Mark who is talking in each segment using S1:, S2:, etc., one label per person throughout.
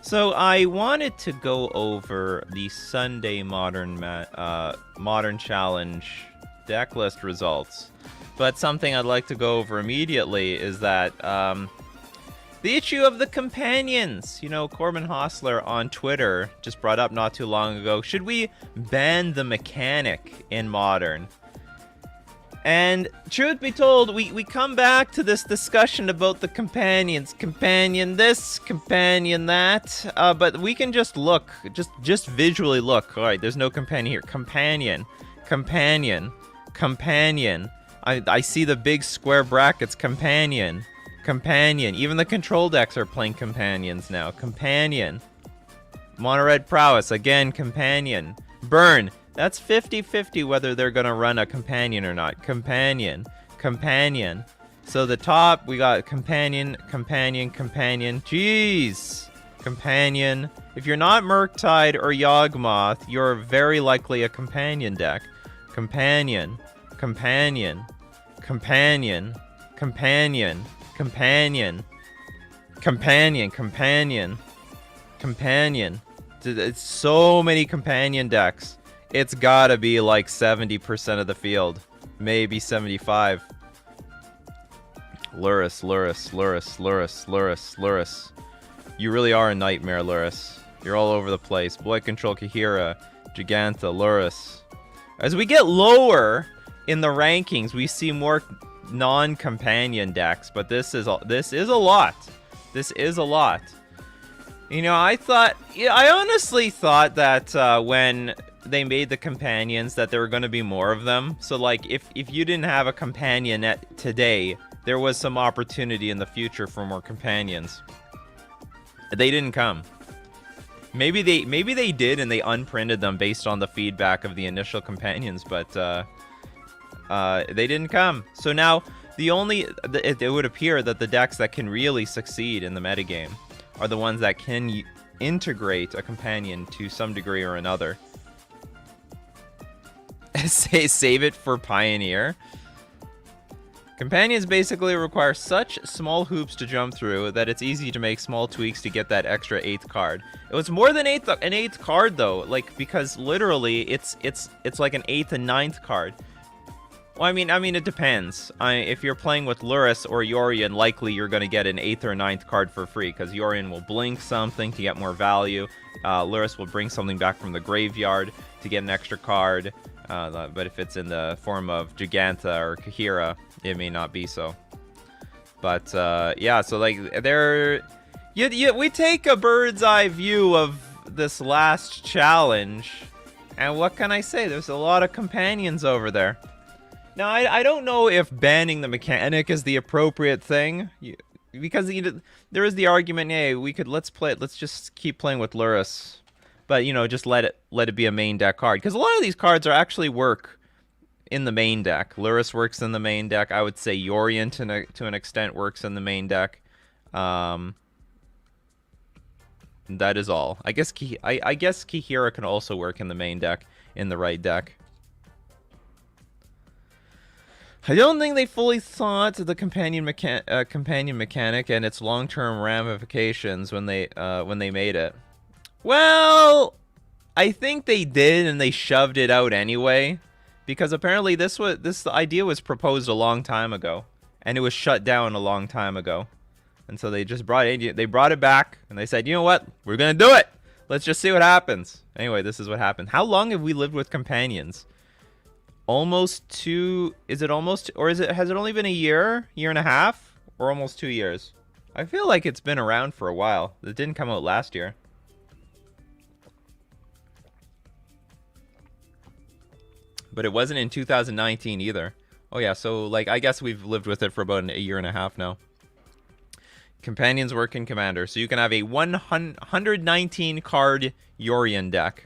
S1: So I wanted to go over the Sunday Modern Challenge Decklist results, but something I'd like to go over immediately is that the issue of the companions. You know, Corbin Hostler on Twitter just brought up not too long ago, should we ban the mechanic in Modern? And truth be told, we come back to this discussion about the companions. Companion this, companion that. But we can just look, just visually look. All right, there's no companion here. Companion, companion, companion. I see the big square brackets. Companion, companion. Even the control decks are playing companions now. Companion. Mono red prowess, again, companion. Burn. That's 50-50 whether they're going to run a companion or not. Companion. Companion. So the top, we got companion, companion, companion. Jeez. Companion. If you're not Murktide or Yawgmoth, you're very likely a companion deck. Companion. Companion. Companion. Companion. Companion. Companion. Companion. Companion. It's so many companion decks. It's gotta be like 70% of the field. Maybe 75. Lurrus, Lurrus, Lurrus, Lurrus, Lurrus, Lurrus. You really are a nightmare, Lurrus. You're all over the place. Boy Control Kahira, Giganta, Lurrus. As we get lower in the rankings, we see more non-companion decks, but this is a lot. This is a lot. You know, I honestly thought that when they made the companions that there were going to be more of them. So like if you didn't have a companion today, there was some opportunity in the future for more companions. They didn't come. Maybe they did and they unprinted them based on the feedback of the initial companions, but they didn't come. So now it would appear that the decks that can really succeed in the metagame are the ones that can integrate a companion to some degree or another. Save it for Pioneer. Companions basically require such small hoops to jump through that it's easy to make small tweaks to get that extra 8th card. It was more than an 8th card though, like because literally it's like an 8th and 9th card. Well, I mean it depends. If you're playing with Lurrus or Yorion, likely you're going to get an 8th or 9th card for free because Yorion will blink something to get more value. Lurrus will bring something back from the graveyard to get an extra card. But if it's in the form of Giganta or Kahira, it may not be so. But yeah, so like we take a bird's eye view of this last challenge, and what can I say? There's a lot of companions over there. Now I don't know if banning the mechanic is the appropriate thing, because there is the argument, hey, let's just keep playing with Lurrus. But, you know, just let it be a main deck card. Because a lot of these cards actually work in the main deck. Lurrus works in the main deck. I would say Yorion, to an extent, works in the main deck. That is all. I guess Kahira can also work in the main deck, in the right deck. I don't think they fully thought the companion mechanic and its long-term ramifications when they made it. Well, I think they did, and they shoved it out anyway, because apparently this idea was proposed a long time ago, and it was shut down a long time ago, and so they just brought it back, and they said, you know what, we're gonna do it. Let's just see what happens. Anyway, this is what happened. How long have we lived with companions? Almost 2. Is it almost, or has it only been a year and a half, or almost 2 years? I feel like it's been around for a while. It didn't come out last year. But it wasn't in 2019 either. Oh yeah, so like I guess we've lived with it for about a year and a half now. Companions work in Commander, so you can have a 119 card Yorion deck.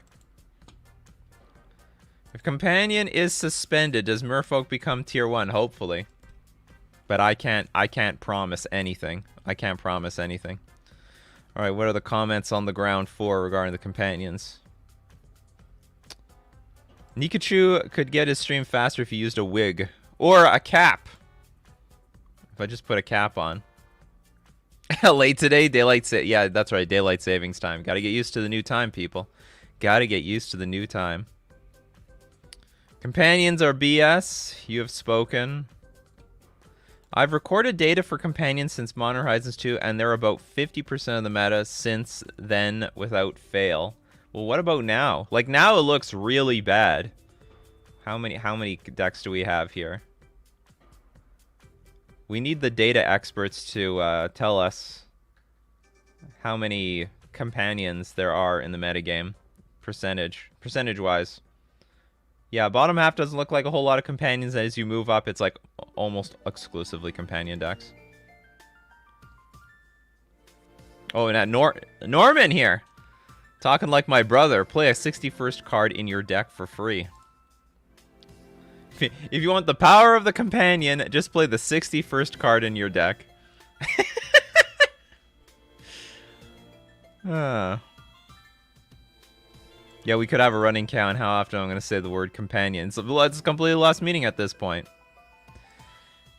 S1: If Companion is suspended, does Merfolk become tier 1? Hopefully. But I can't promise anything. I can't promise anything. Alright, what are the comments on the ground floor regarding the companions? Nikachu could get his stream faster if he used a wig. Or a cap. If I just put a cap on. Late today, yeah, that's right, daylight savings time. Got to get used to the new time, people. Got to get used to the new time. Companions are BS. You have spoken. I've recorded data for companions since Modern Horizons 2, and they're about 50% of the meta since then without fail. Well, what about now? Like, now it looks really bad. How many decks do we have here? We need the data experts to tell us how many companions there are in the metagame. Percentage-wise. Yeah, bottom half doesn't look like a whole lot of companions. As you move up, it's like almost exclusively companion decks. Oh, and Norman here. Talking like my brother. Play a 61st card in your deck for free. If you want the power of the companion, just play the 61st card in your deck. Yeah, we could have a running count how often I'm going to say the word companion. So it's completely lost meaning at this point.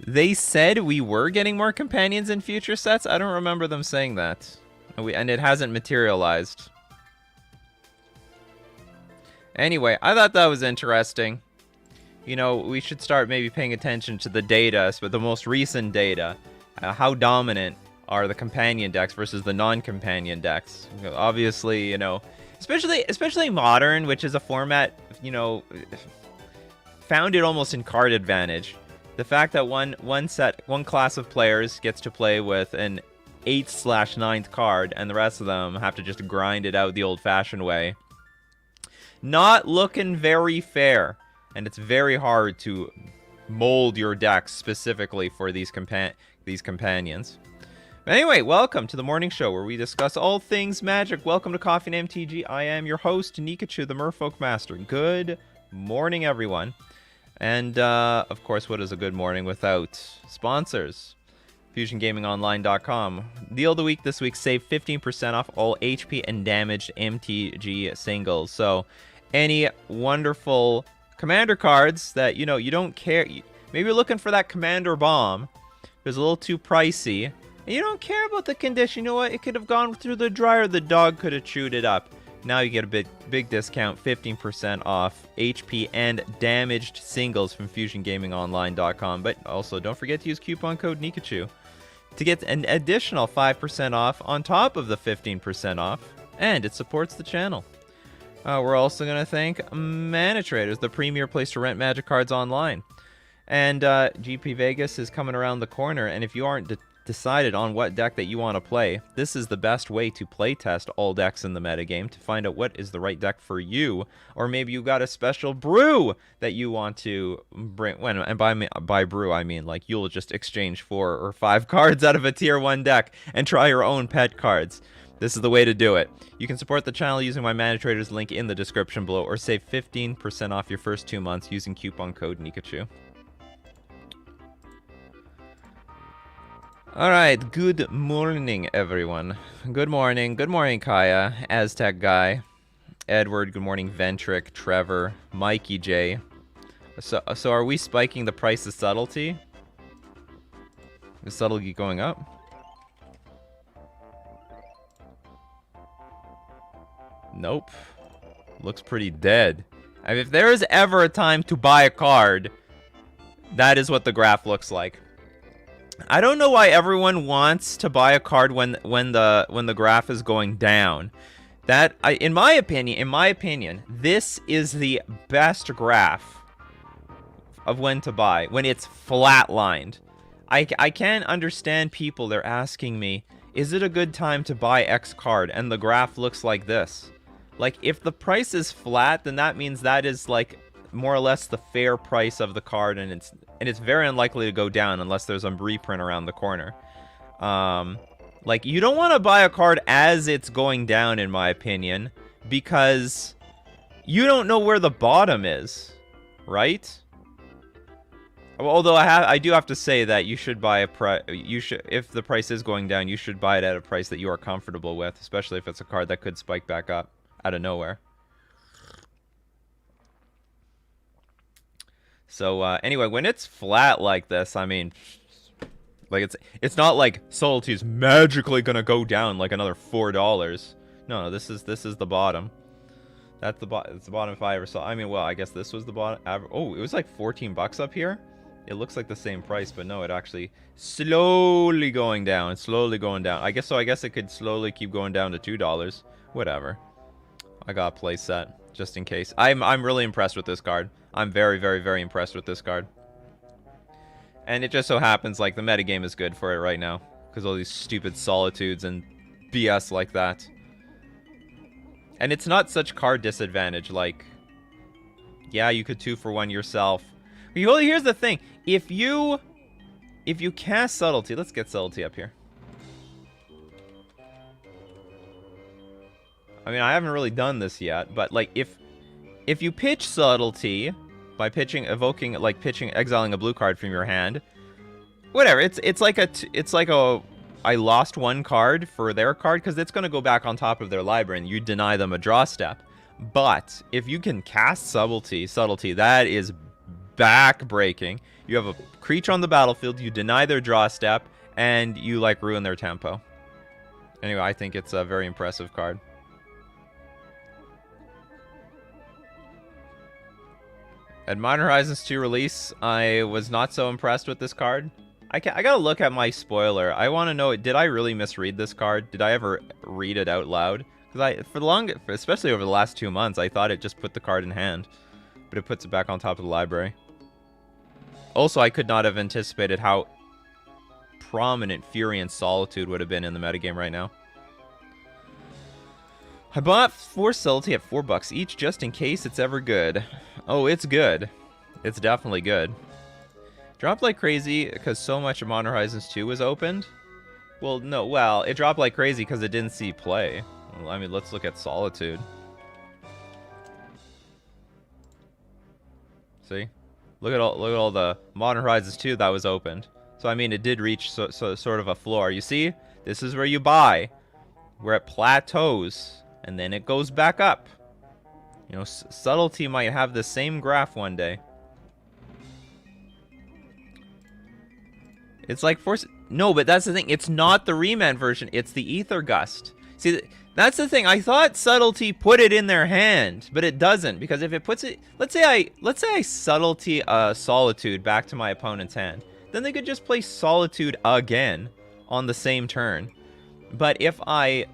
S1: They said we were getting more companions in future sets. I don't remember them saying that. And it hasn't materialized. Anyway, I thought that was interesting. You know, we should start maybe paying attention to the data, but the most recent data. How dominant are the companion decks versus the non-companion decks? Obviously, you know, especially Modern, which is a format, you know, founded almost in card advantage. The fact that one class of players gets to play with an 8/9th card, and the rest of them have to just grind it out the old-fashioned way. Not looking very fair. And it's very hard to mold your decks specifically for these companions. But anyway, welcome to the morning show where we discuss all things Magic. Welcome to Coffee and MTG. I am your host, Nikachu, the Merfolk Master. Good morning, everyone. And, of course, what is a good morning without sponsors? FusionGamingOnline.com. Deal of the week this week, save 15% off all HP and damaged MTG singles. So, any wonderful commander cards that, you know, you don't care. Maybe you're looking for that commander bomb. It was a little too pricey. And you don't care about the condition. You know what? It could have gone through the dryer. The dog could have chewed it up. Now you get a big discount, 15% off HP and damaged singles from FusionGamingOnline.com. But also, don't forget to use coupon code Nikachu to get an additional 5% off on top of the 15% off. And it supports the channel. We're also going to thank Mana Traders, the premier place to rent Magic cards online. And GP Vegas is coming around the corner, and if you aren't decided on what deck that you want to play, this is the best way to play test all decks in the metagame to find out what is the right deck for you. Or maybe you got a special brew that you want to bring. And by brew, I mean like you'll just exchange 4 or 5 cards out of a tier 1 deck and try your own pet cards. This is the way to do it. You can support the channel using my Mana Traders link in the description below, or save 15% off your first 2 months using coupon code Nikachu. Alright, good morning, everyone. Good morning. Good morning, Kaya, Aztec Guy, Edward, good morning, Ventric, Trevor, Mikey J. So are we spiking the price of subtlety? Is subtlety going up? Nope. Looks pretty dead. I mean, if there is ever a time to buy a card, that is what the graph looks like. I don't know why everyone wants to buy a card when the graph is going down. In my opinion, this is the best graph of when to buy, when it's flatlined. I can't understand people. They're asking me, is it a good time to buy X card? And the graph looks like this. Like, if the price is flat, then that means that is, like, more or less the fair price of the card, and it's very unlikely to go down unless there's a reprint around the corner. Like, you don't want to buy a card as it's going down, in my opinion, because you don't know where the bottom is, right? Although I do have to say that you should buy if the price is going down, you should buy it at a price that you are comfortable with, especially if it's a card that could spike back up out of nowhere. So anyway, when it's flat like this, I mean, Like, it's not like subtlety is magically gonna go down like another $4. No, this is the bottom. That's the bottom. It's the bottom if I ever saw. I mean, well, I guess this was the bottom. Oh, it was like 14 bucks up here. It looks like the same price, but no, it actually slowly going down. It's slowly going down. I guess so. I guess it could slowly keep going down to $2. Whatever. I got a play set just in case. I'm really impressed with this card. I'm very, very, very impressed with this card. And it just so happens like the metagame is good for it right now because all these stupid solitudes and BS like that. And it's not such card disadvantage. Like, yeah, you could 2-for-1 yourself. Well, here's the thing. If you cast subtlety, let's get subtlety up here. I mean, I haven't really done this yet, but like if you pitch subtlety by exiling a blue card from your hand, whatever. It's like a I lost one card for their card because it's going to go back on top of their library and you deny them a draw step. But if you can cast subtlety, that is back-breaking. You have a creature on the battlefield, you deny their draw step, and you, like, ruin their tempo. Anyway, I think it's a very impressive card. At Modern Horizons 2 release, I was not so impressed with this card. I gotta look at my spoiler. I want to know, did I really misread this card? Did I ever read it out loud? Because especially over the last 2 months, I thought it just put the card in hand. But it puts it back on top of the library. Also, I could not have anticipated how prominent Fury and Solitude would have been in the metagame right now. I bought 4 Subtlety at $4 each just in case it's ever good. Oh, it's good. It's definitely good. Dropped like crazy because so much of Modern Horizons 2 was opened. Well, no, well, it dropped like crazy because it didn't see play. Well, I mean, let's look at Solitude. See? Look at all the Modern Horizons 2 that was opened. So, I mean, it did reach sort of a floor. You see? This is where you buy. Where it plateaus. And then it goes back up. You know, Subtlety might have the same graph one day. It's like no, but that's the thing. It's not the Remand version. It's the Ether Gust. See, that's the thing. I thought Subtlety put it in their hand, but it doesn't, because if it puts it, let's say I Subtlety Solitude back to my opponent's hand, then they could just play Solitude again on the same turn. But if I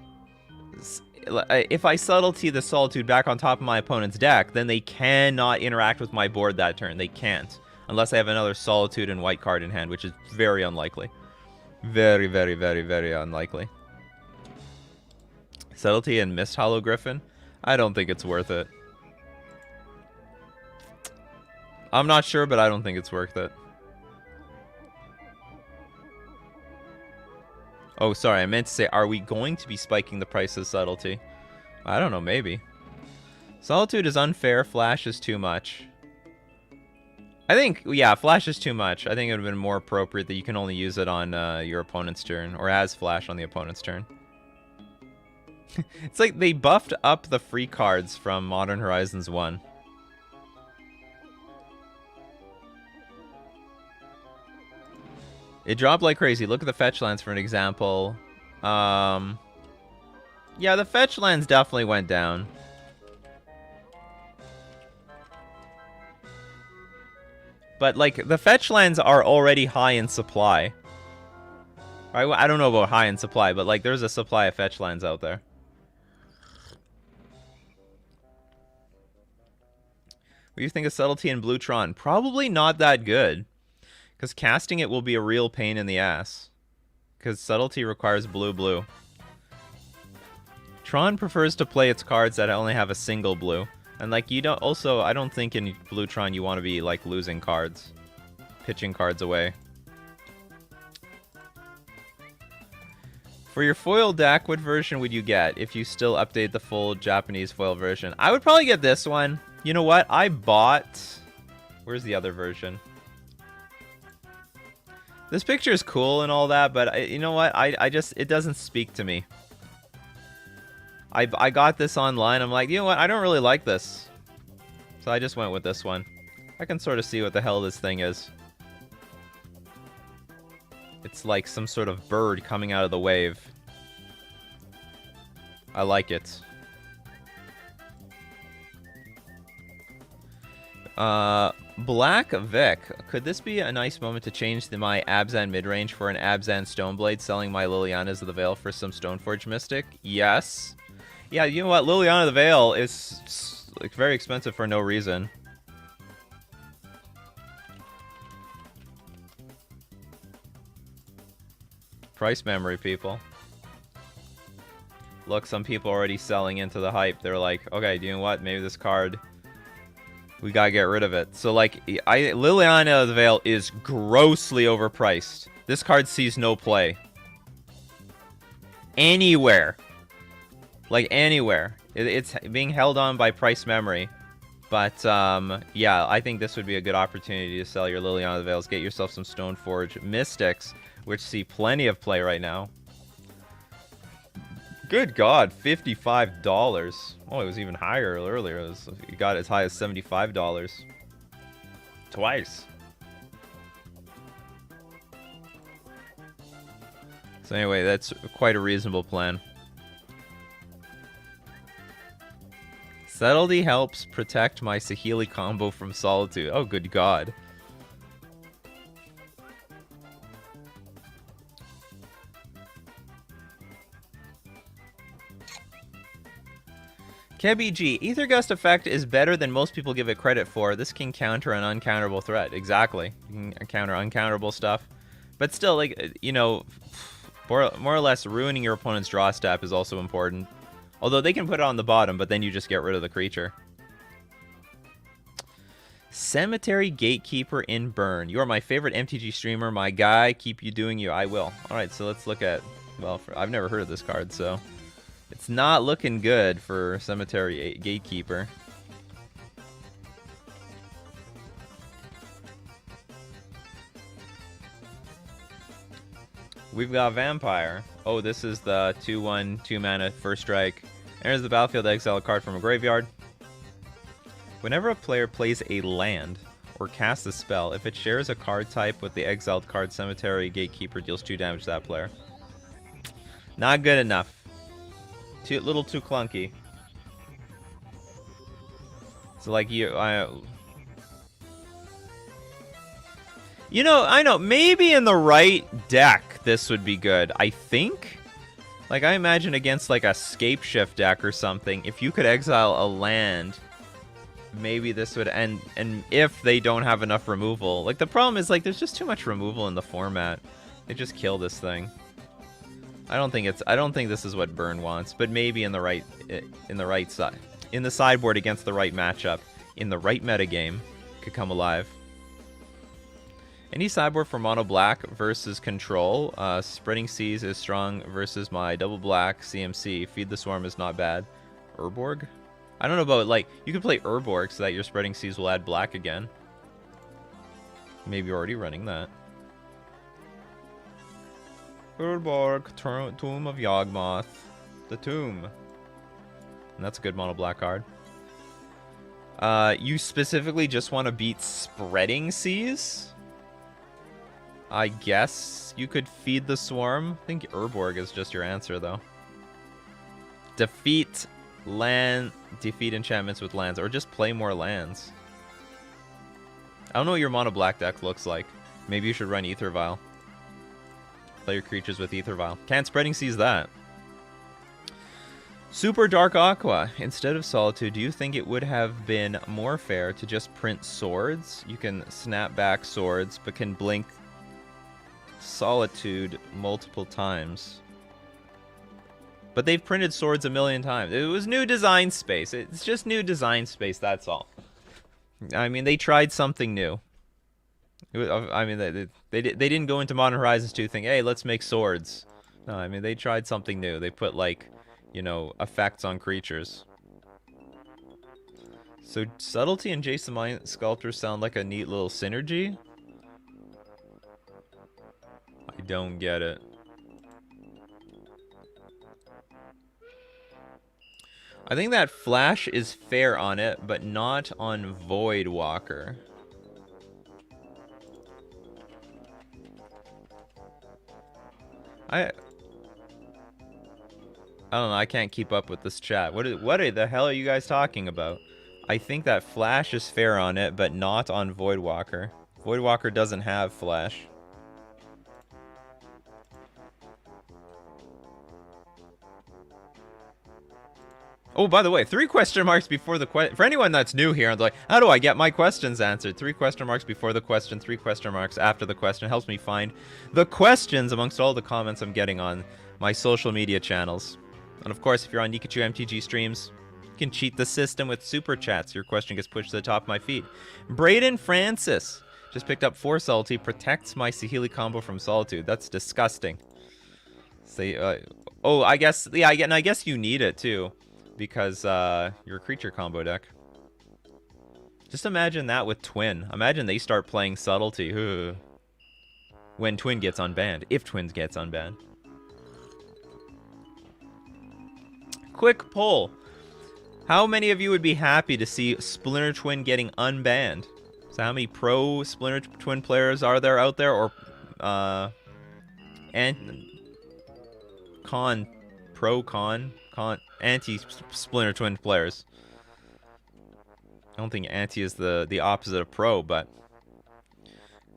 S1: Subtlety the Solitude back on top of my opponent's deck, then they cannot interact with my board that turn. They can't. Unless I have another Solitude and white card in hand, which is very unlikely. Very, very, very, very unlikely. Subtlety and Mist Hollow Griffin? I don't think it's worth it. I'm not sure, but I don't think it's worth it. Oh, sorry, I meant to say, are we going to be spiking the price of Subtlety? I don't know, maybe. Solitude is unfair, Flash is too much. I think, yeah, Flash is too much. I think it would have been more appropriate that you can only use it on your opponent's turn, or as Flash on the opponent's turn. It's like they buffed up the free cards from Modern Horizons 1. It dropped like crazy. Look at the fetch lands for an example. Yeah, the fetch lands definitely went down. But, like, the fetch lands are already high in supply. I don't know about high in supply, but, like, there's a supply of fetch lands out there. What do you think of Subtlety and Bluetron? Probably not that good. Because casting it will be a real pain in the ass. Because Subtlety requires blue. Tron prefers to play its cards that only have a single blue. And, like, you don't... Also, I don't think in Bluetron you want to be, like, losing cards. Pitching cards away. For your foil deck, what version would you get if you still update the full Japanese foil version? I would probably get this one. You know what? I bought... Where's the other version? This picture is cool and all that, but you know what? I just... It doesn't speak to me. I got this online. I'm like, you know what? I don't really like this. So I just went with this one. I can sort of see what the hell this thing is. It's like some sort of bird coming out of the wave. I like it. Black Vic. Could this be a nice moment to change my Abzan midrange for an Abzan Stoneblade, selling my Liliana's of the Veil for some Stoneforge Mystic? Yes. Yeah, you know what? Liliana of the Veil is like very expensive for no reason. Price memory, people. Look, some people are already selling into the hype. They're like, okay, you know what? Maybe this card, we gotta get rid of it. So, like, Liliana of the Veil is grossly overpriced. This card sees no play. Anywhere. Like, anywhere. It's being held on by price memory. But, yeah, I think this would be a good opportunity to sell your Liliana of the Veils. Get yourself some Stoneforge Mystics, which see plenty of play right now. Good God, $55. Oh, it was even higher earlier. It got as high as $75. Twice. So anyway, that's quite a reasonable plan. Subtlety helps protect my Saheeli combo from Solitude. Oh, good God. KBG, Ether Gust effect is better than most people give it credit for. This can counter an uncounterable threat. Exactly. You can counter uncounterable stuff. But still, like, you know, more or less ruining your opponent's draw step is also important. Although they can put it on the bottom, but then you just get rid of the creature. Cemetery Gatekeeper in Burn. You are my favorite MTG streamer, my guy. Keep you doing you. I will. Alright, so let's look at... Well, I've never heard of this card, so... It's not looking good for Cemetery Gatekeeper. We've got Vampire. Oh, this is the 2/1, 2-mana, first strike. Enters the battlefield, exile a card from a graveyard. Whenever a player plays a land or casts a spell, if it shares a card type with the exiled card, Cemetery Gatekeeper deals 2 damage to that player. Not good enough. A little too clunky. So like you know, I know, maybe in the right deck this would be good. I think, like, I imagine against like a Scape Shift deck or something, if you could exile a land, maybe this would end. And if they don't have enough removal, like, the problem is, like, there's just too much removal in the format. They just kill this thing. I don't think this is what Burn wants, but maybe in the right side, in the sideboard against the right matchup, in the right metagame, could come alive. Any sideboard for mono black versus control. Spreading Seas is strong versus my double black CMC. Feed the Swarm is not bad. Urborg? I don't know about, like, you could play Urborg so that your Spreading Seas will add black again. Maybe you're already running that. Urborg, Tomb of Yawgmoth. The Tomb. And that's a good mono black card. You specifically just want to beat Spreading Seas? I guess you could feed the Swarm. I think Urborg is just your answer, though. Defeat enchantments with lands, or just play more lands. I don't know what your mono black deck looks like. Maybe you should run Aether Vial. Play your creatures with Aether Vial. Can't Spreading Seas that. Super Dark Aqua. Instead of Solitude, do you think it would have been more fair to just print swords? You can snap back swords, but can blink Solitude multiple times. But they've printed swords a million times. It was new design space. It's just new design space, that's all. I mean, they tried something new. I mean, they didn't go into Modern Horizons 2 thinking, hey, let's make swords. No, I mean, they tried something new. They put, like, you know, effects on creatures. So Subtlety and Jason Mind Sculptor sound like a neat little synergy. I don't get it. I think that Flash is fair on it, but not on Voidwalker. I don't know. I can't keep up with this chat. What the hell are you guys talking about? I think that Flash is fair on it, but not on Voidwalker. Voidwalker doesn't have Flash. Oh, by the way, 3 question marks before the question. For anyone that's new here, I'm like, how do I get my questions answered? 3 question marks before the question, 3 question marks after the question. Helps me find the questions amongst all the comments I'm getting on my social media channels. And of course, if you're on Nikachu MTG streams, you can cheat the system with super chats. Your question gets pushed to the top of my feed. Braden Francis just picked up 4 salty. Protects my Saheeli combo from Solitude. That's disgusting. Say, oh, I guess, yeah, I guess you need it too. Because you're a creature combo deck. Just imagine that with Twin. Imagine they start playing Subtlety. Ugh. When Twin gets unbanned. If Twin gets unbanned. Quick poll. How many of you would be happy to see Splinter Twin getting unbanned? So how many pro Splinter Twin players are there out there? Or anti-Splinter Twin players. I don't think anti is the opposite of pro, but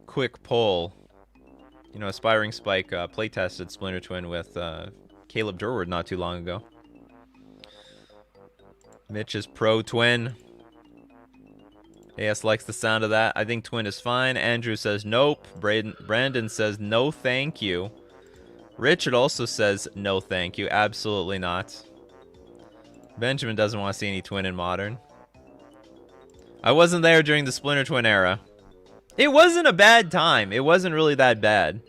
S1: quick poll. You know, Aspiring Spike playtested Splinter Twin with Caleb Durward not too long ago. Mitch is pro Twin. AS likes the sound of that. I think Twin is fine. Andrew says nope. Brandon says no thank you. Richard also says no thank you. Absolutely not. Benjamin doesn't want to see any Twin in Modern. I wasn't there during the Splinter Twin era. It wasn't a bad time. It wasn't really that bad.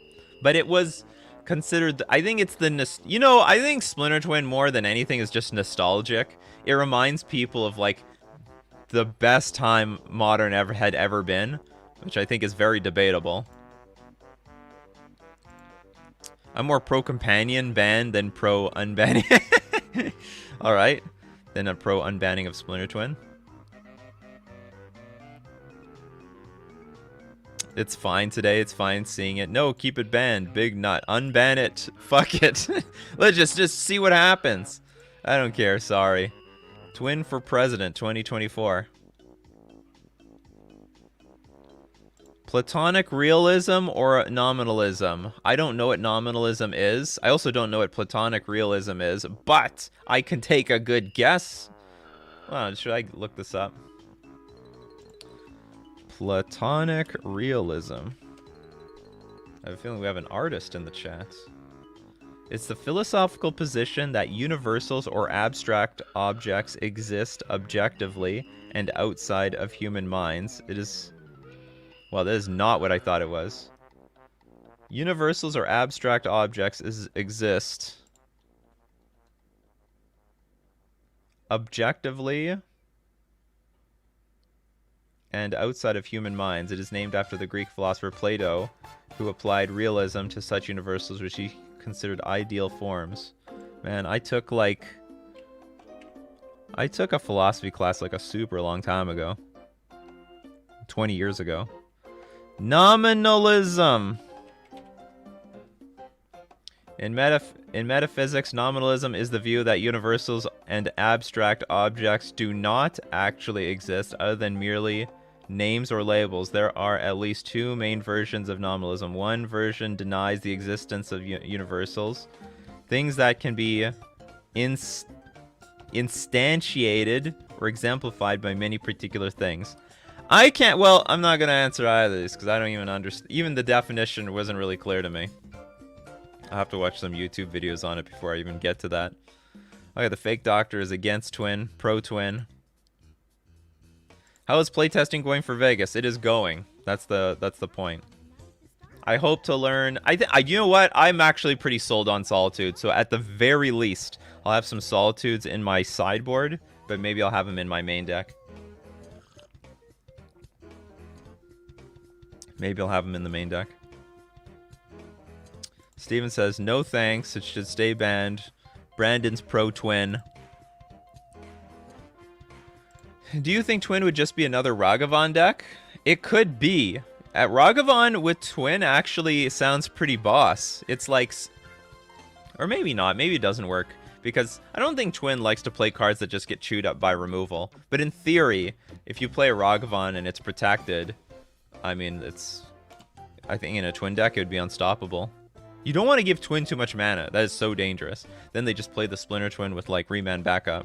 S1: But it was considered... I think it's the... You know, I think Splinter Twin more than anything is just nostalgic. It reminds people of, like, the best time Modern had ever been. Which I think is very debatable. I'm more pro-companion ban than pro-unbanning. Alright. Then a pro-unbanning of Splinter Twin. It's fine today. It's fine seeing it. No, keep it banned. Big nut. Unban it. Fuck it. Let's just see what happens. I don't care. Sorry. Twin for President 2024. Platonic realism or nominalism? I don't know what nominalism is. I also don't know what platonic realism is, but I can take a good guess. Well, should I look this up? Platonic realism. I have a feeling we have an artist in the chat. It's the philosophical position that universals or abstract objects exist objectively and outside of human minds. It is... Well, that is not what I thought it was. Universals or abstract objects exist objectively and outside of human minds. It is named after the Greek philosopher Plato, who applied realism to such universals which he considered ideal forms. Man, I took a philosophy class like a super long time ago. 20 years ago. Nominalism. In metaphysics, nominalism is the view that universals and abstract objects do not actually exist other than merely names or labels. There are at least 2 main versions of nominalism. One version denies the existence of universals, things that can be instantiated or exemplified by many particular things. I can't, well, I'm not going to answer either of these because I don't even understand. Even the definition wasn't really clear to me. I'll have to watch some YouTube videos on it before I even get to that. Okay, the fake doctor is against Twin, pro Twin. How is playtesting going for Vegas? It is going. That's the point. I hope to learn. You know what? I'm actually pretty sold on Solitude. So at the very least, I'll have some Solitudes in my sideboard, but maybe I'll have them in my main deck. Maybe I'll have them in the main deck. Steven says, no thanks. It should stay banned. Brandon's pro Twin. Do you think Twin would just be another Ragavan deck? It could be. At Ragavan with Twin actually sounds pretty boss. It's like Or maybe not. Maybe it doesn't work. Because I don't think Twin likes to play cards that just get chewed up by removal. But in theory, if you play a Ragavan and it's protected, I mean, I think in a Twin deck it would be unstoppable. You don't want to give Twin too much mana. That is so dangerous. Then they just play the Splinter Twin with, like, Remand backup.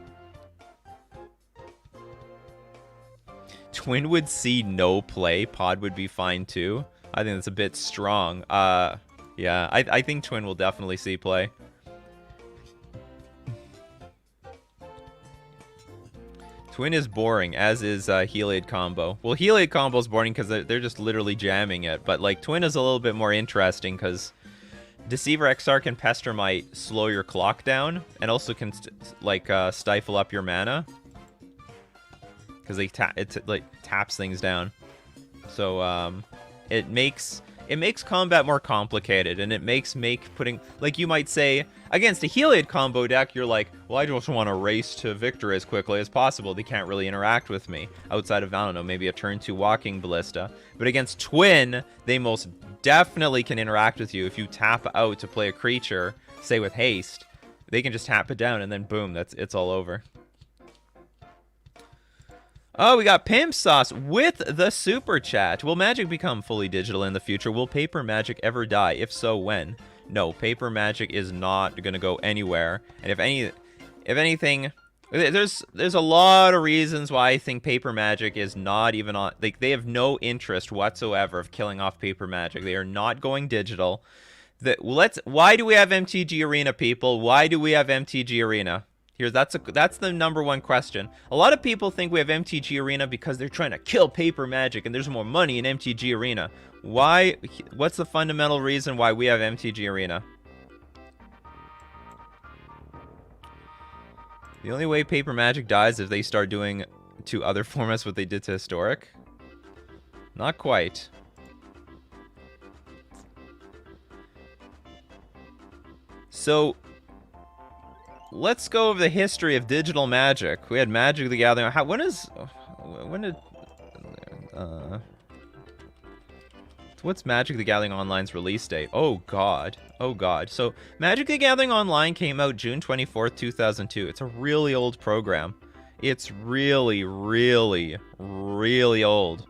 S1: Twin would see no play. Pod would be fine, too. I think that's a bit strong. Yeah, I think Twin will definitely see play. Twin is boring, as is Heliod combo. Well, Heliod combo is boring because they're just literally jamming it. But, like, Twin is a little bit more interesting because Deceiver, Exarch, and Pester might slow your clock down, and also can stifle up your mana, because it like taps things down. So it makes combat more complicated, and it makes putting, like, you might say against a Heliod combo deck, you're like, well, I just want to race to victory as quickly as possible. They can't really interact with me outside of, I don't know, maybe a turn 2 Walking Ballista. But against Twin, they most definitely can interact with you. If you tap out to play a creature, say with haste, they can just tap it down, and then boom, it's all over. Oh, we got Pimp Sauce with the super chat. Will Magic become fully digital in the future? Will paper Magic ever die? If so, when? No, paper Magic is not going to go anywhere. And if anything, there's a lot of reasons why I think paper Magic is not even on. Like, they have no interest whatsoever of killing off paper Magic. They are not going digital. Why do we have MTG Arena, people? Why do we have MTG Arena? That's the #1 question. A lot of people think we have MTG Arena because they're trying to kill paper Magic and there's more money in MTG Arena. Why? What's the fundamental reason why we have MTG Arena? The only way paper Magic dies is if they start doing to other formats what they did to Historic. Not quite. So let's go over the history of digital Magic. We had Magic the Gathering. What's Magic the Gathering Online's release date? Oh god. Oh god. So Magic the Gathering Online came out June 24th, 2002. It's a really old program. It's really, really, really old.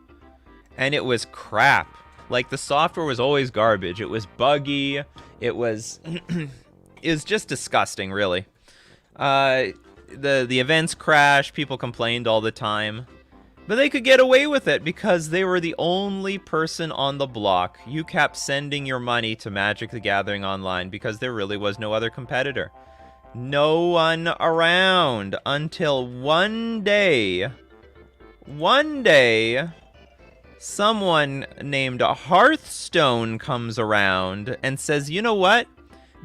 S1: And it was crap. Like, the software was always garbage. It was buggy. It was it was just disgusting, really. The events crashed, people complained all the time, but they could get away with it because they were the only person on the block. You kept sending your money to Magic the Gathering Online because there really was no other competitor. No one around until one day, someone named Hearthstone comes around and says, you know what?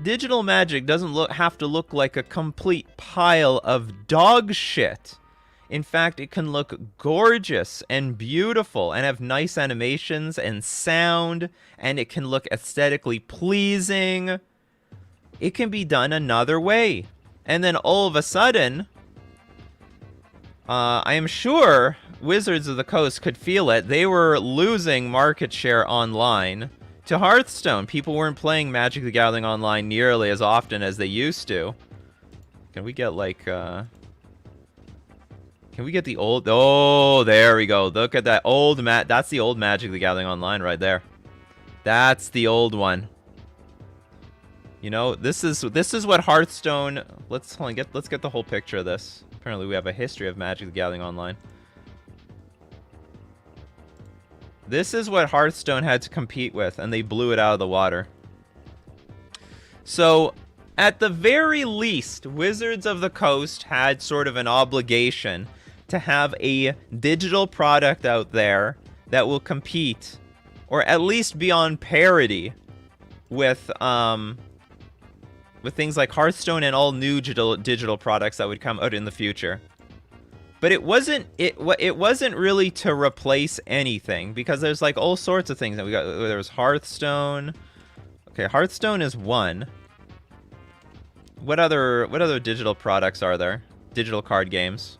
S1: Digital Magic doesn't have to look like a complete pile of dog shit. In fact, it can look gorgeous and beautiful and have nice animations and sound, and it can look aesthetically pleasing. It can be done another way. And then all of a sudden, I am sure Wizards of the Coast could feel it. They were losing market share online to Hearthstone. People weren't playing Magic the Gathering Online nearly as often as they used to. Can we get, like, can we get the old... Oh, there we go. Look at that old that's the old Magic the Gathering Online right there. That's the old one. You know, this is what Hearthstone... Let's get the whole picture of this. Apparently we have a history of Magic the Gathering Online. This is what Hearthstone had to compete with, and they blew it out of the water. So, at the very least, Wizards of the Coast had sort of an obligation to have a digital product out there that will compete, or at least be on parity with things like Hearthstone and all new digital products that would come out in the future. But it wasn't really to replace anything, because there's, like, all sorts of things that we got. There's Hearthstone. Okay, Hearthstone is one. What other digital products are there? Digital card games.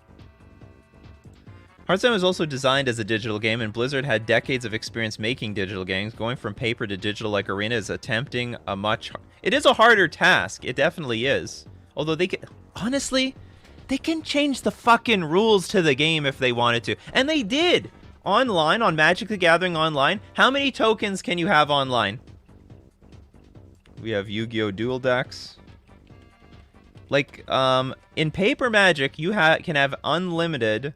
S1: Hearthstone was also designed as a digital game, and Blizzard had decades of experience making digital games. Going from paper to digital like Arena is attempting a much... It is a harder task. It definitely is. Although they can... Honestly, they can change the fucking rules to the game if they wanted to. And they did! Online, on Magic the Gathering Online, how many tokens can you have online? We have Yu-Gi-Oh! Dual Decks. Like, in Paper Magic, you can have unlimited...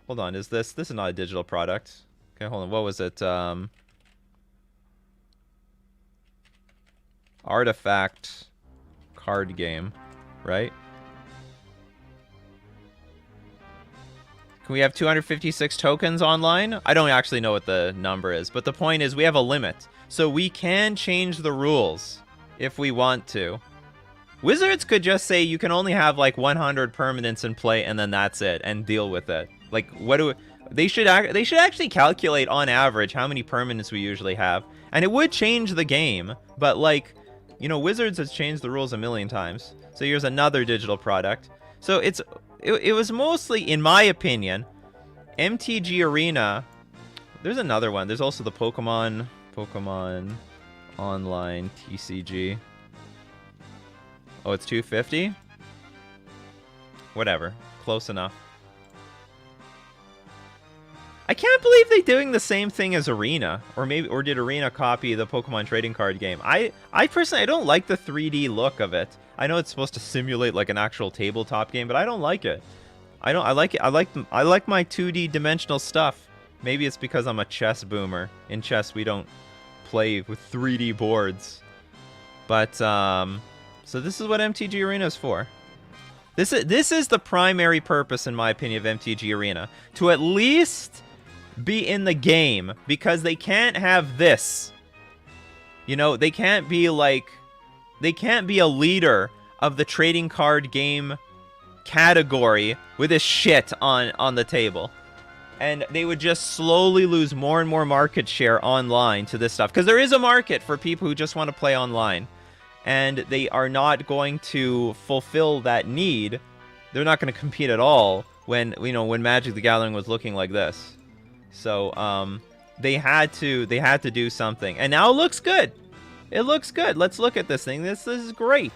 S1: Hold on, is this is not a digital product. Okay, hold on, what was it? Artifact card game, right? Can we have 256 tokens online? I don't actually know what the number is, but the point is we have a limit. So we can change the rules if we want to. Wizards could just say you can only have like 100 permanents in play and then that's it, and deal with it. Like, what do they should actually calculate on average how many permanents we usually have, and it would change the game. But like, you know, Wizards has changed the rules a million times. So here's another digital product. So it was mostly, in my opinion, MTG Arena. There's another one. There's also the Pokemon Online TCG. Oh, it's 250? Whatever. Close enough. I can't believe they're doing the same thing as Arena. Or did Arena copy the Pokemon trading card game? I personally, I don't like the 3D look of it. I know it's supposed to simulate like an actual tabletop game, but I don't like it. I like it. I like my 2D dimensional stuff. Maybe it's because I'm a chess boomer. In chess, we don't play with 3D boards. But so this is what MTG Arena is for. This is the primary purpose, in my opinion, of MTG Arena. To at least be in the game, because they can't have this. You know, they can't be a leader of the trading card game category with this shit on the table. And they would just slowly lose more and more market share online to this stuff. Because there is a market for people who just want to play online. And they are not going to fulfill that need. They're not going to compete at all when Magic the Gathering was looking like this. So they had to do something. And now it looks good. It looks good. Let's look at this thing. This is great.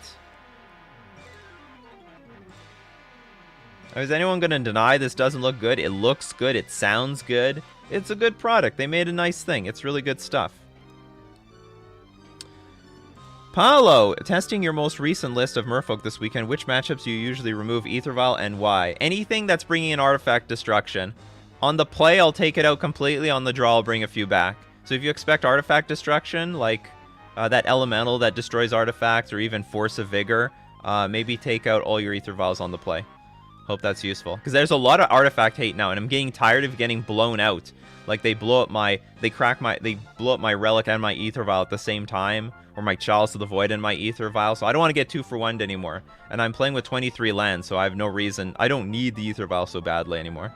S1: Is anyone going to deny this doesn't look good? It looks good. It sounds good. It's a good product. They made a nice thing. It's really good stuff. Paulo, testing your most recent list of Merfolk this weekend. Which matchups do you usually remove Aether Vial and why? Anything that's bringing in artifact destruction. On the play, I'll take it out completely. On the draw, I'll bring a few back. So if you expect artifact destruction, like that elemental that destroys artifacts, or even Force of Vigor, maybe take out all your Aether Vials on the play. Hope that's useful. Because there's a lot of artifact hate now, and I'm getting tired of getting blown out. Like they blow up my relic and my Aether Vial at the same time, or my Chalice of the Void and my Aether Vial. So I don't want to get 2-for-1'd anymore. And I'm playing with 23 lands, so I have no reason. I don't need the Aether Vial so badly anymore.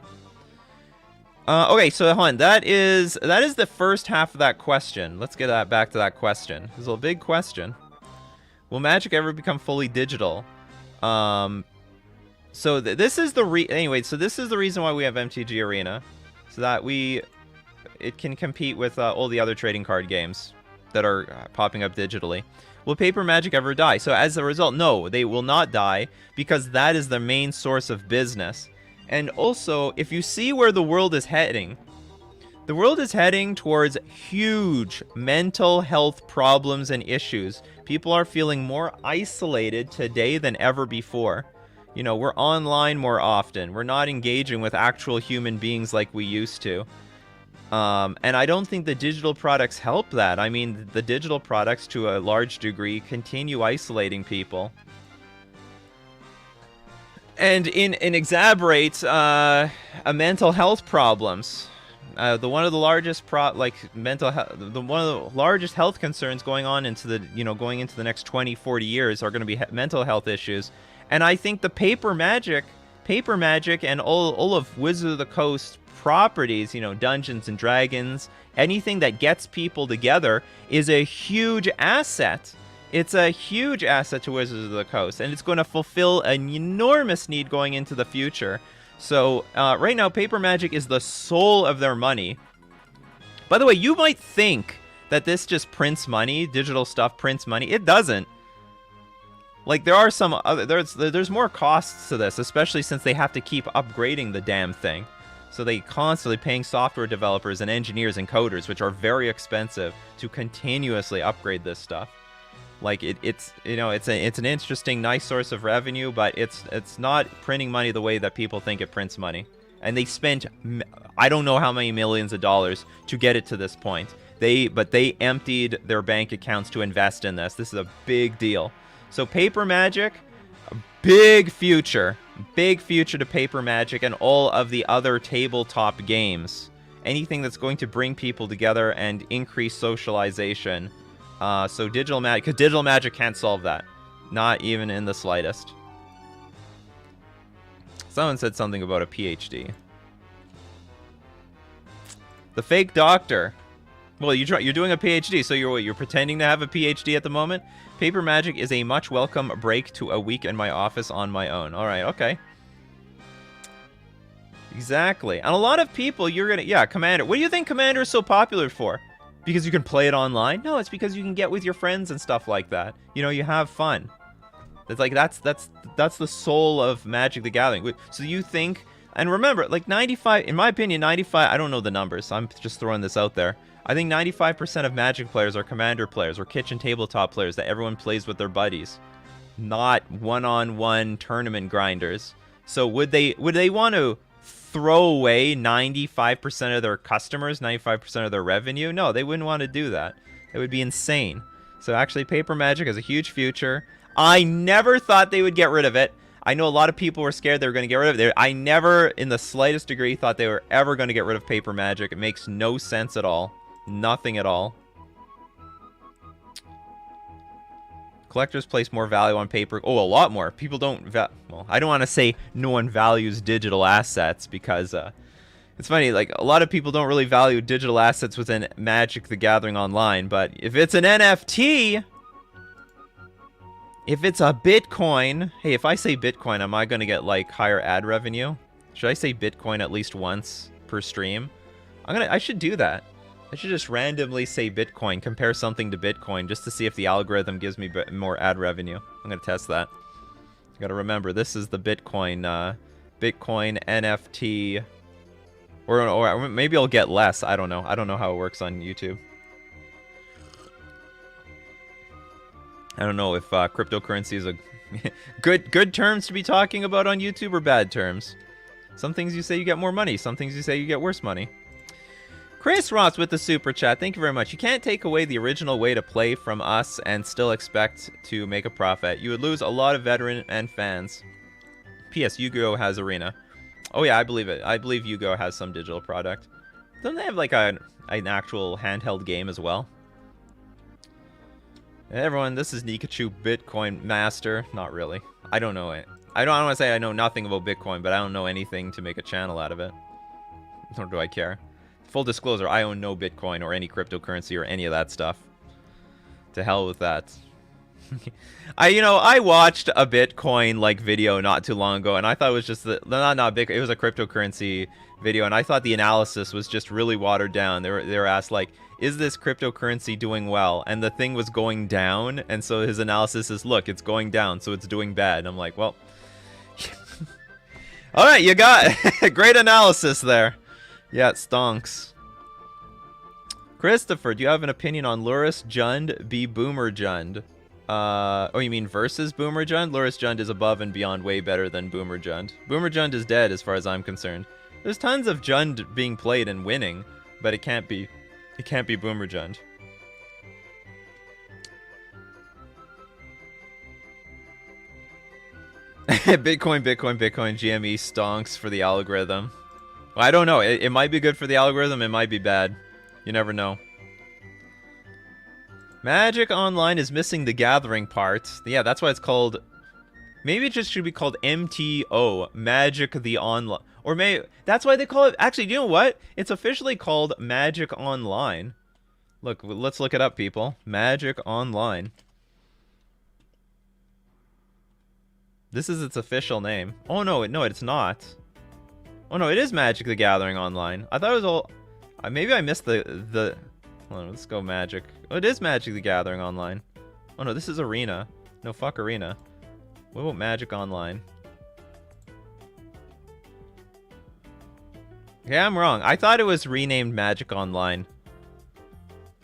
S1: Okay, so hold on. That is the first half of that question. Let's get back to that question. This is a big question. Will Magic ever become fully digital? So this is the reason why we have MTG Arena, so that it can compete with all the other trading card games that are popping up digitally. Will Paper Magic ever die? So as a result, no, they will not die, because that is the main source of business. And also, if you see where the world is heading towards huge mental health problems and issues. People are feeling more isolated today than ever before. You know, we're online more often. We're not engaging with actual human beings like we used to. And I don't think the digital products help that. I mean, the digital products, to a large degree, continue isolating people. And exacerbates mental health problems. One of the largest health concerns going into the next 20-40 years are going to be mental health issues. And I think the Paper Magic and all of Wizard of the Coast properties, Dungeons and Dragons, anything that gets people together is a huge asset. It's a huge asset to Wizards of the Coast, and it's going to fulfill an enormous need going into the future. So right now, Paper Magic is the soul of their money. By the way, you might think that this just prints money, digital stuff prints money. It doesn't. Like, there are some other, there's more costs to this, especially since they have to keep upgrading the damn thing. So they constantly paying software developers and engineers and coders, which are very expensive, to continuously upgrade this stuff. Like, it's you know, it's an interesting, nice source of revenue, but it's not printing money the way that people think it prints money. And they spent I don't know how many millions of dollars to get it to this point. But they emptied their bank accounts to invest in this. This is a big deal. So Paper Magic, a big future to Paper Magic and all of the other tabletop games. Anything that's going to bring people together and increase socialization. So Digital Magic, because Digital Magic can't solve that. Not even in the slightest. Someone said something about a PhD. The fake doctor. Well, you're doing a PhD, so you're pretending to have a PhD at the moment? Paper Magic is a much welcome break to a week in my office on my own. All right, okay. Exactly. And a lot of people, yeah, Commander. What do you think Commander is so popular for? Because you can play it online? No, it's because you can get with your friends and stuff like that. You know, you have fun. It's like, that's the soul of Magic the Gathering. So you think, and remember, like 95, in my opinion, 95, I don't know the numbers, so I'm just throwing this out there. I think 95% of Magic players are Commander players or kitchen tabletop players that everyone plays with their buddies, not one-on-one tournament grinders. So would they want to throw away 95% of their customers, 95% of their revenue? No, they wouldn't want to do that. It would be insane. So actually, Paper Magic has a huge future. I never thought they would get rid of it. I know a lot of people were scared they were going to get rid of it. I never, in the slightest degree, thought they were ever going to get rid of Paper Magic. It makes no sense at all. Nothing at all. Collectors place more value on paper. Oh, a lot more. People don't... well, I don't want to say no one values digital assets because... it's funny, like, a lot of people don't really value digital assets within Magic the Gathering Online, but if it's an NFT... If it's a Bitcoin... Hey, if I say Bitcoin, am I going to get, like, higher ad revenue? Should I say Bitcoin at least once per stream? I should do that. I should just randomly say Bitcoin, compare something to Bitcoin, just to see if the algorithm gives me more ad revenue. I'm going to test that. You got to remember, this is the Bitcoin NFT... Or maybe I'll get less. I don't know. I don't know how it works on YouTube. I don't know if cryptocurrency is a good terms to be talking about on YouTube or bad terms. Some things you say you get more money. Some things you say you get worse money. Chris Ross with the super chat. Thank you very much. You can't take away the original way to play from us and still expect to make a profit. You would lose a lot of veteran and fans. P.S. Yu-Gi-Oh! Has Arena. Oh yeah, I believe it. I believe Yu-Gi-Oh! Has some digital product. Don't they have like an actual handheld game as well? Hey everyone, this is Nikachu, Bitcoin Master. Not really. I don't know it. I don't want to say I know nothing about Bitcoin, but I don't know anything to make a channel out of it. Nor do I care. Full disclosure, I own no Bitcoin or any cryptocurrency or any of that stuff. To hell with that. I watched a Bitcoin like video not too long ago, and I thought it was just not Bitcoin. It was a cryptocurrency video, and I thought the analysis was just really watered down. They were asked like, is this cryptocurrency doing well? And the thing was going down, and so his analysis is, look, it's going down, so it's doing bad. And I'm like, well, all right, you got great analysis there. Yeah, it stonks. Christopher, do you have an opinion on Luris Jund be Boomer Jund? Oh, you mean versus Boomer Jund? Luris Jund is above and beyond way better than Boomer Jund. Boomer Jund is dead as far as I'm concerned. There's tons of Jund being played and winning, but it can't be Boomer Jund. Bitcoin, GME stonks for the algorithm. Well, I don't know. It might be good for the algorithm. It might be bad. You never know. Magic Online is missing the gathering part. Yeah, that's why it's called... Maybe it just should be called MTO. Magic the Online. Or maybe... That's why they call it... Actually, you know what? It's officially called Magic Online. Look, let's look it up, people. Magic Online. This is its official name. Oh, no, it's not. Oh no, it is Magic the Gathering Online. I thought it was all... maybe I missed the... Hold on, let's go Magic. Oh, it is Magic the Gathering Online. Oh no, this is Arena. No, fuck Arena. What about Magic Online? Yeah, I'm wrong. I thought it was renamed Magic Online.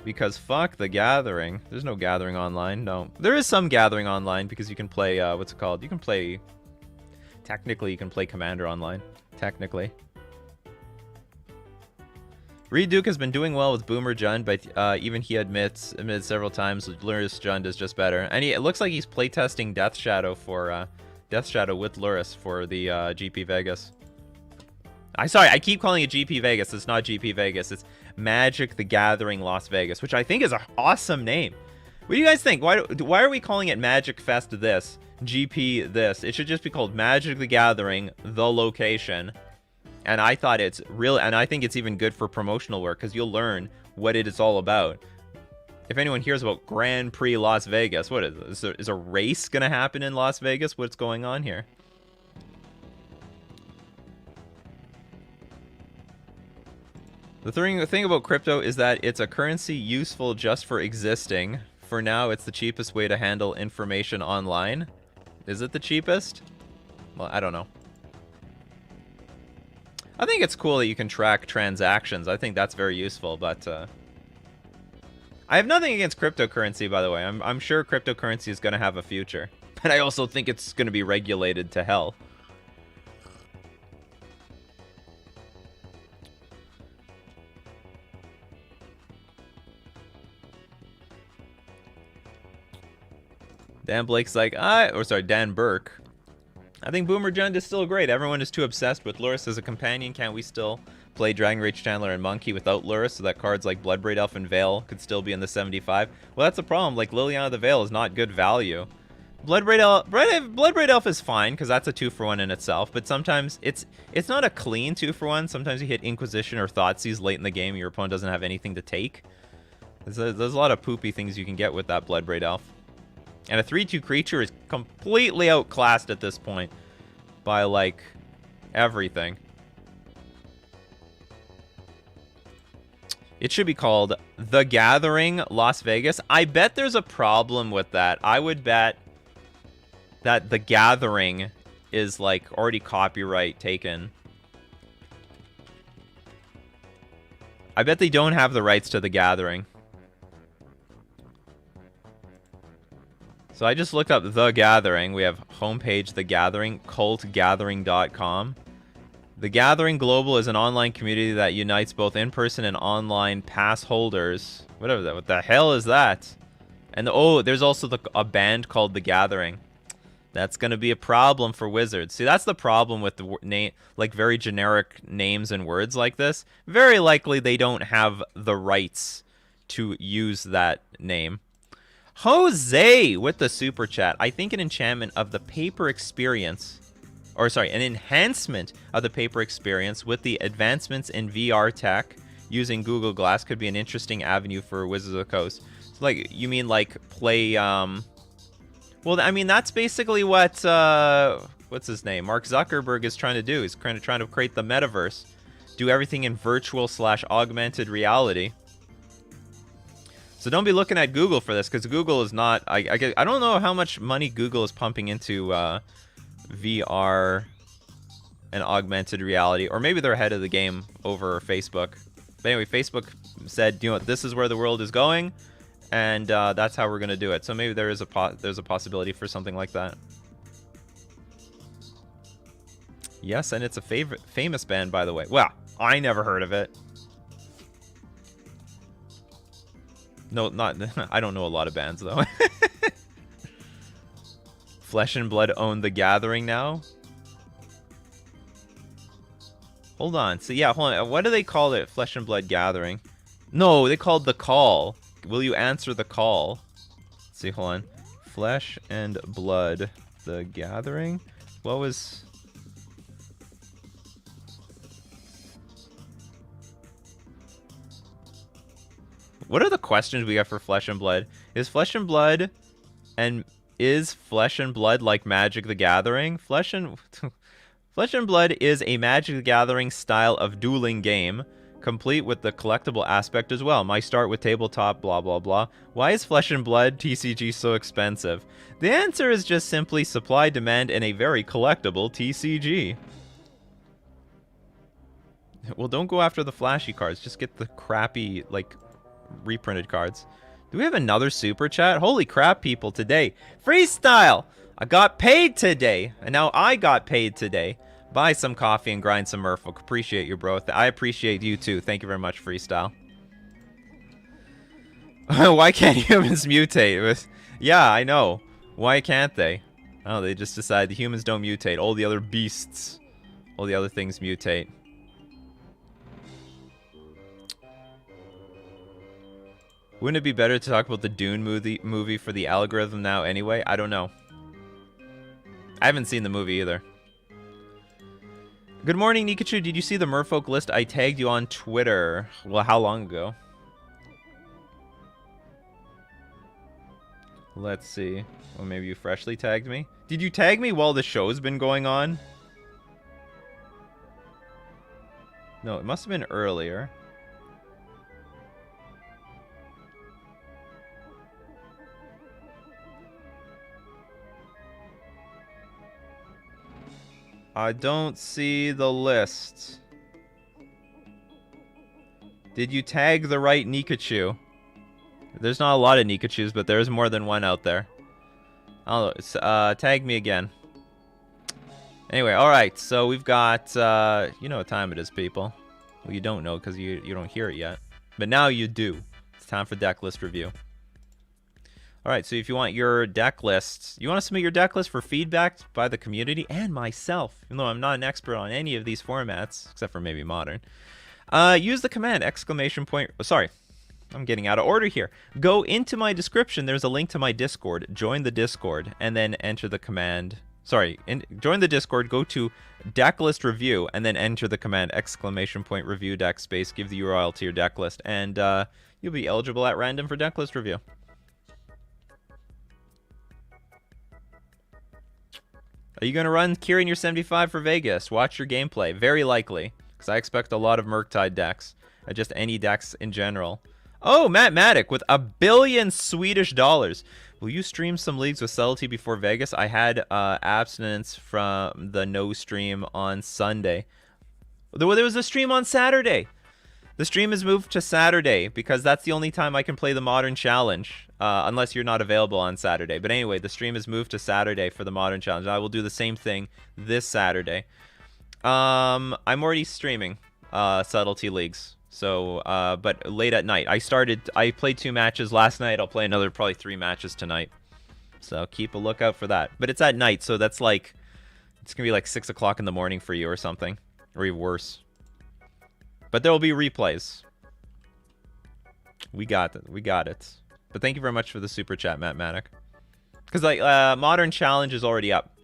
S1: Because fuck the Gathering. There's no Gathering Online, no. There is some Gathering Online because you can play, what's it called? You can play... Technically, you can play Commander Online. Technically. Reed Duke has been doing well with Boomer Jund, but even he admitted several times Luris Jund is just better. And it looks like he's playtesting Death Shadow for Death Shadow with Luris for the GP Vegas. I keep calling it GP Vegas. It's not GP Vegas. It's Magic the Gathering Las Vegas, which I think is an awesome name. What do you guys think? Why are we calling it Magic Fest this? GP this? It should just be called Magic the Gathering, the location. And I thought it's real, and I think it's even good for promotional work because you'll learn what it is all about. If anyone hears about Grand Prix Las Vegas, what is there, is a race going to happen in Las Vegas? What's going on here? The thing about crypto is that it's a currency useful just for existing. For now, it's the cheapest way to handle information online. Is it the cheapest? Well, I don't know. I think it's cool that you can track transactions. I think that's very useful, but I have nothing against cryptocurrency, by the way. I'm sure cryptocurrency is going to have a future. But I also think it's going to be regulated to hell. Dan Blake's like, Dan Burke. I think Boomer Jund is still great. Everyone is too obsessed with Luris as a companion. Can't we still play Dragon Rage Chandler and Monkey without Luris so that cards like Bloodbraid Elf and Veil could still be in the 75? Well, that's the problem. Like, Liliana the Veil is not good value. Bloodbraid Elf is fine because that's a 2-for-1 in itself, but sometimes it's not a clean 2-for-1. Sometimes you hit Inquisition or Thoughtseize late in the game, your opponent doesn't have anything to take. There's a lot of poopy things you can get with that Bloodbraid Elf. And a 3/2 creature is completely outclassed at this point by, like, everything. It should be called The Gathering Las Vegas. I bet there's a problem with that. I would bet that The Gathering is, like, already copyright taken. I bet they don't have the rights to The Gathering. So I just looked up The Gathering. We have homepage The Gathering, cultgathering.com. The Gathering Global is an online community that unites both in-person and online pass holders. Whatever that. What the hell is that? And there's also a band called The Gathering. That's going to be a problem for Wizards. See, that's the problem with the name, like very generic names and words like this. Very likely they don't have the rights to use that name. Jose with the super chat. I think an enchantment of the paper experience, an enhancement of the paper experience with the advancements in VR tech using Google Glass could be an interesting avenue for Wizards of the Coast. So, like, you mean like play? Well, I mean that's basically what what's his name? Mark Zuckerberg is trying to do. He's trying to create the metaverse, do everything in virtual/augmented reality. So don't be looking at Google for this, because Google is not... I don't know how much money Google is pumping into VR and augmented reality. Or maybe they're ahead of the game over Facebook. But anyway, Facebook said, you know what, this is where the world is going, and that's how we're going to do it. So maybe there's a possibility for something like that. Yes, and it's a famous band, by the way. Well, I never heard of it. No, I don't know a lot of bands, though. Flesh and Blood own The Gathering now? Hold on. So, yeah, hold on. What do they call it? Flesh and Blood Gathering? No, they called The Call. Will you answer the call? Let's see, hold on. Flesh and Blood The Gathering? What was... What are the questions we got for Flesh and Blood? Is Flesh and Blood like Magic the Gathering? Flesh and Flesh and Blood is a Magic the Gathering style of dueling game, complete with the collectible aspect as well. My start with tabletop, blah, blah, blah. Why is Flesh and Blood TCG so expensive? The answer is just simply supply, demand, and a very collectible TCG. Well, don't go after the flashy cards. Just get the crappy, like, reprinted cards. Do we have another super chat? Holy crap, people, today. Freestyle! I got paid today. And now I got paid today. Buy some coffee and grind some merfolk. Appreciate you, bro. I appreciate you, too. Thank you very much, Freestyle. Why can't humans mutate? Yeah, I know. Why can't they? Oh, they just decide the humans don't mutate. All the other beasts, all the other things mutate. Wouldn't it be better to talk about the Dune movie for the algorithm now anyway? I don't know. I haven't seen the movie either. Good morning, Nikachu. Did you see the merfolk list I tagged you on Twitter? Well, how long ago? Let's see. Well, maybe you freshly tagged me? Did you tag me while the show's been going on? No, it must have been earlier. I don't see the list. Did you tag the right Nikachu? There's not a lot of Nikachus, but there's more than one out there. I don't know. Tag me again. Anyway, alright. So we've got... you know what time it is, people. Well, you don't know because you don't hear it yet. But now you do. It's time for deck list review. Alright, so if you want your deck lists, you want to submit your deck list for feedback by the community and myself, even though I'm not an expert on any of these formats, except for maybe Modern, use the command, ! Sorry, I'm getting out of order here. Go into my description, there's a link to my Discord, join the Discord, and then enter the command, join the Discord, go to deck list review, and then enter the command, ! Review deck space, give the URL to your deck list, and you'll be eligible at random for deck list review. Are you going to run Kieran your 75 for Vegas? Watch your gameplay. Very likely. Because I expect a lot of Murktide decks. Just any decks in general. Oh, Matt Matic with $1 billion Swedish dollars. Will you stream some leagues with subtlety before Vegas? I had abstinence from the no stream on Sunday. There was a stream on Saturday. The stream is moved to Saturday because that's the only time I can play the Modern Challenge, unless you're not available on Saturday. But anyway, the stream is moved to Saturday for the Modern Challenge. I will do the same thing this Saturday. I'm already streaming Subtlety Leagues, so but late at night. I played 2 matches last night. I'll play another probably 3 matches tonight. So keep a lookout for that. But it's at night, so that's like it's gonna be like 6 o'clock in the morning for you or something, or even worse. But there will be replays. We got it. We got it. But thank you very much for the super chat, Matt Matic. Because like Modern Challenge is already up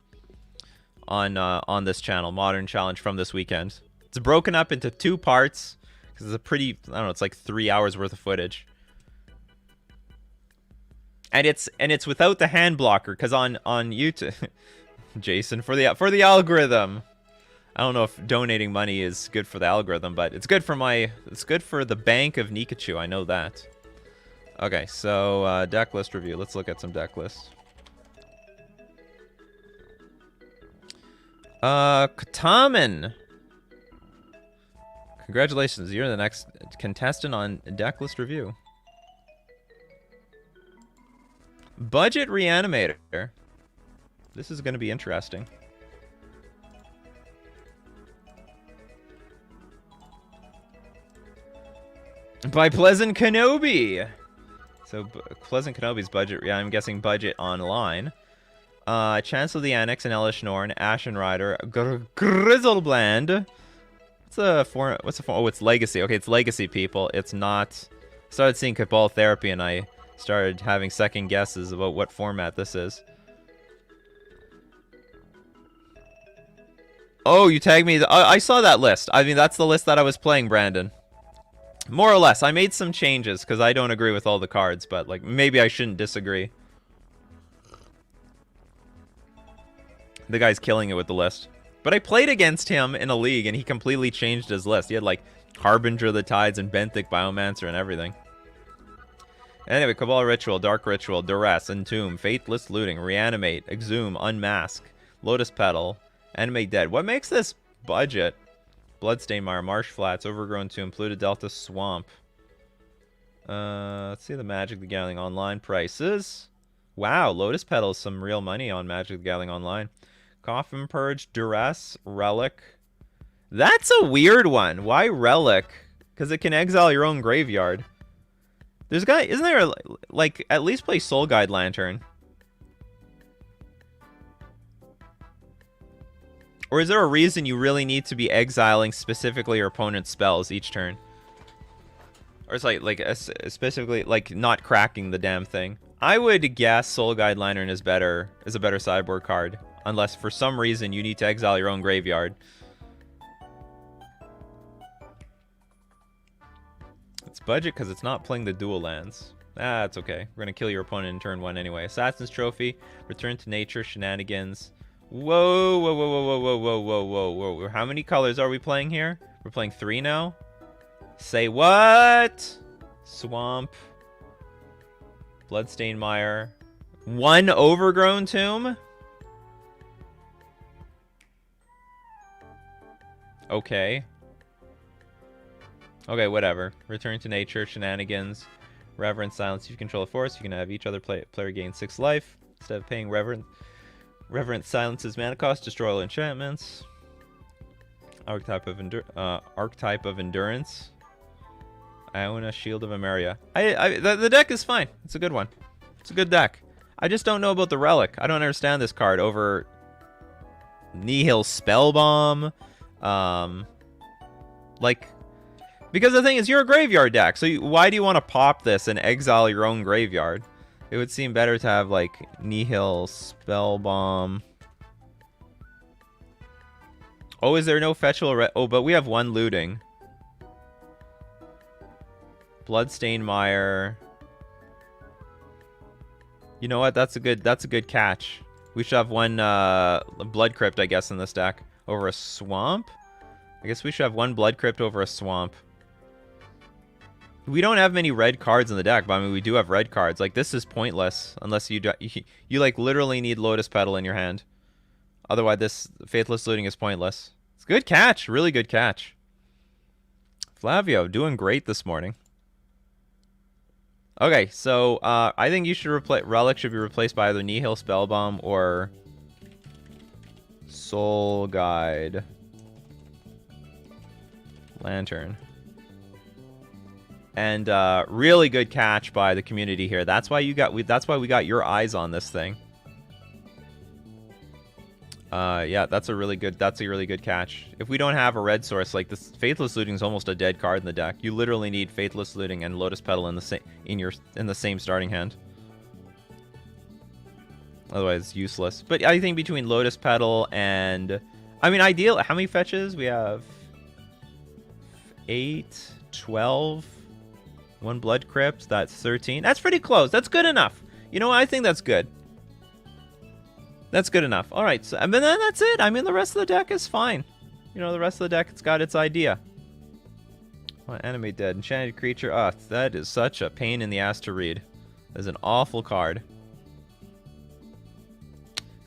S1: on this channel. Modern Challenge from this weekend. It's broken up into 2 parts because it's a pretty, I don't know, it's like 3 hours worth of footage. And it's without the hand blocker because on YouTube, Jason for the algorithm. I don't know if donating money is good for the algorithm, but it's good for the bank of Nikachu. I know that. Okay, so deck list review. Let's look at some deck lists. Kataman. Congratulations, you're the next contestant on deck list review. Budget Reanimator. This is going to be interesting. By Pleasant Kenobi. So Pleasant Kenobi's budget, yeah, I'm guessing budget online. Chancellor of the Annex and Elish Norn, Ashen Rider, Grizzlebrand. What's the form? Oh, it's Legacy. Okay, it's Legacy, people. It's not. Started seeing Cabal Therapy and I started having second guesses about what format this is. Oh, you tagged me. I saw that list. I mean, that's the list that I was playing, Brandon. More or less. I made some changes because I don't agree with all the cards, but like maybe I shouldn't disagree. The guy's killing it with the list. But I played against him in a league, and he completely changed his list. He had, like, Harbinger of the Tides and Benthic Biomancer and everything. Anyway, Cabal Ritual, Dark Ritual, Duress, Entomb, Faithless Looting, Reanimate, Exhume, Unmask, Lotus Petal, Animate Dead. What makes this budget? Bloodstained Mire, Marsh Flats, Overgrown Tomb, Polluted Delta, Swamp. Let's see the Magic the Gathering Online prices. Wow, Lotus Petal is some real money on Magic the Gathering Online. Coffin Purge, Duress, Relic. That's a weird one. Why Relic? Because it can exile your own graveyard. There's a guy, isn't there, like, at least play Soul Guide Lantern. Or is there a reason you really need to be exiling specifically your opponent's spells each turn? Or it's like specifically, like, not cracking the damn thing. I would guess Soul Guide Lantern is a better sideboard card. Unless for some reason you need to exile your own graveyard. It's budget because it's not playing the dual lands. That's okay. We're going to kill your opponent in turn 1 anyway. Assassin's Trophy, Return to Nature, Shenanigans. Whoa, whoa, whoa, whoa, whoa, whoa, whoa, whoa, whoa, whoa. How many colors are we playing here? We're playing 3 now? Say what? Swamp. Bloodstained Mire. 1 Overgrown Tomb? Okay. Okay, whatever. Return to Nature, Shenanigans, Reverent Silence. If you control a force, you can have each other player gain 6 life. Instead of paying Reverent Silence's mana cost, destroy all enchantments. Archetype of Endurance. Iona, Shield of Emeria. The deck is fine. It's a good one. It's a good deck. I just don't know about the Relic. I don't understand this card over Nihil Spellbomb. Like... Because the thing is, you're a graveyard deck, so why do you want to pop this and exile your own graveyard? It would seem better to have, like, Nihil, Spellbomb. Oh, is there no fetchable? Oh, but we have 1 looting. Bloodstained Mire. You know what? That's a good catch. We should have 1 Blood Crypt, I guess, in this deck over a Swamp. I guess we should have 1 Blood Crypt over a Swamp. We don't have many red cards in the deck, but I mean, we do have red cards. Like, this is pointless unless you like, literally need Lotus Petal in your hand. Otherwise, this Faithless Looting is pointless. It's a good catch. Really good catch. Flavio, doing great this morning. Okay, so, I think you should replace... Relic should be replaced by either Nihil Spellbomb or... Soul Guide Lantern. And really good catch by the community here. That's why we got your eyes on this thing. Yeah, that's a really good catch. If we don't have a red source, like this, Faithless Looting is almost a dead card in the deck. You literally need Faithless Looting and Lotus Petal in the same starting hand. Otherwise, it's useless. But I think between Lotus Petal and, I mean, ideal. How many fetches we have? 8, 12. 1 Blood Crypt, that's 13. That's pretty close. That's good enough. You know what? I think that's good. That's good enough. All right, so, and then that's it. I mean, the rest of the deck is fine. You know, the rest of the deck, it's got its idea. Well, Animate Dead, Enchanted Creature. Ah, that is such a pain in the ass to read. That's an awful card.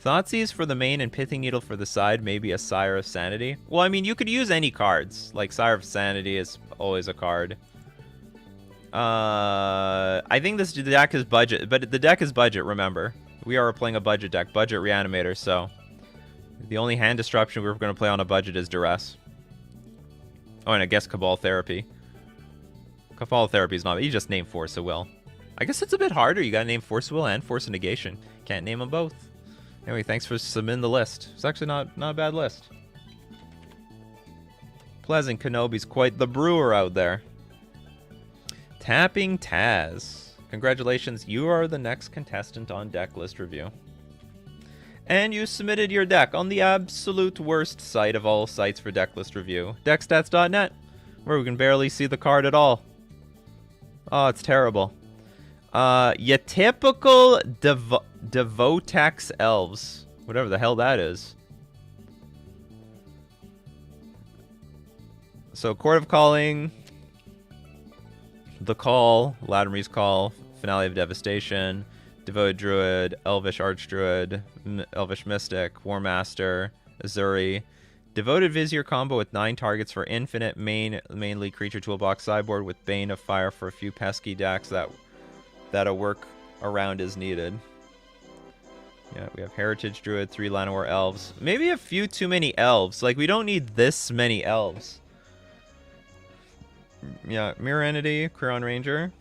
S1: Thoughtseize for the main and Pithing Needle for the side, maybe a Sire of Sanity. Well, I mean, you could use any cards. Like, Sire of Sanity is always a card. I think the deck is budget, but the deck is budget, remember. We are playing a budget deck, budget reanimator, so the only hand disruption we're going to play on a budget is Duress. Oh, and I guess Cabal Therapy. Cabal Therapy is not, you just name Force of Will. I guess it's a bit harder, you got to name Force of Will and Force of Negation. Can't name them both. Anyway, thanks for submitting the list. It's actually not a bad list. Pleasant Kenobi's quite the brewer out there. Tapping Taz. Congratulations, you are the next contestant on Decklist Review. And you submitted your deck on the absolute worst site of all sites for Decklist Review, deckstats.net, where we can barely see the card at all. Oh, it's terrible. Your typical Devotex Elves. Whatever the hell that is. So Court of Calling, The Call, Latimer's Call, Finale of Devastation, Devoted Druid, Elvish Archdruid, Elvish Mystic, War Master, Azuri, Devoted Vizier combo with 9 targets for infinite mainly creature toolbox sideboard with Bane of Fire for a few pesky decks that'll work around as needed. Yeah, we have Heritage Druid, 3 Llanowar Elves. Maybe a few too many elves. Like, we don't need this many elves. Yeah, Mirror Entity, Quirion Ranger.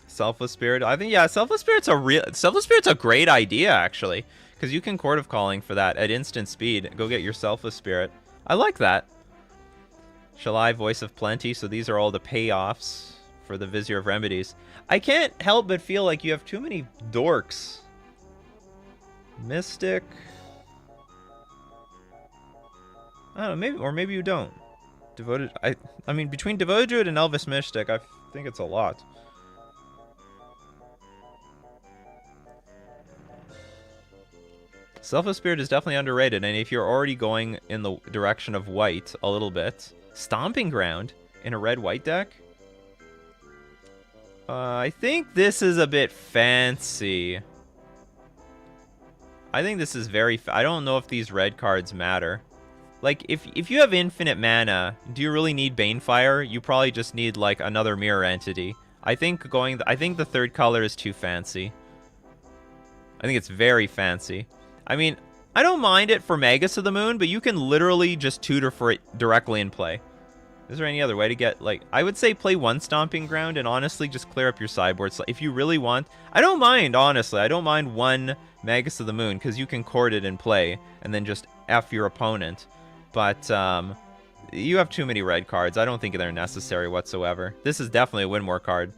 S1: Selfless Spirit. I think, yeah, Selfless Spirit's a great idea, actually. Because you can Court of Calling for that at instant speed. Go get your Selfless Spirit. I like that. Shalai, Voice of Plenty. So these are all the payoffs for the Vizier of Remedies. I can't help but feel like you have too many dorks. Mystic. I don't know, maybe you don't. Devoted. I mean, between Devoted Druid and Elvis Mystic, I think it's a lot. Selfless Spirit is definitely underrated, and if you're already going in the direction of white a little bit, Stomping Ground in a red-white deck? I think this is a bit fancy. I think this is very... I don't know if these red cards matter. Like, if you have infinite mana, do you really need Banefire? You probably just need, like, another Mirror Entity. I think the third color is too fancy. I think it's very fancy. I mean, I don't mind it for Magus of the Moon, but you can literally just tutor for it directly in play. Is there any other way to get, like... I would say play 1 Stomping Ground and honestly just clear up your sideboard. So if you really want... I don't mind, honestly. I don't mind 1 Magus of the Moon, because you can court it in play and then just F your opponent. But you have too many red cards. I don't think they're necessary whatsoever. This is definitely a win more card.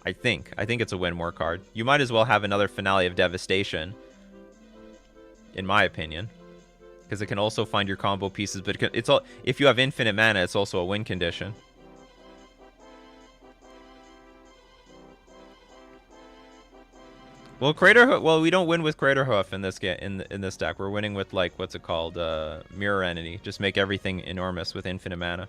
S1: I think it's a win more card. You might as well have another Finale of Devastation, in my opinion, because it can also find your combo pieces. But it's all, if you have infinite mana, it's also a win condition. Well, well, we don't win with Craterhoof in this in this deck. We're winning with, like, what's it called? Mirror Entity. Just make everything enormous with infinite mana.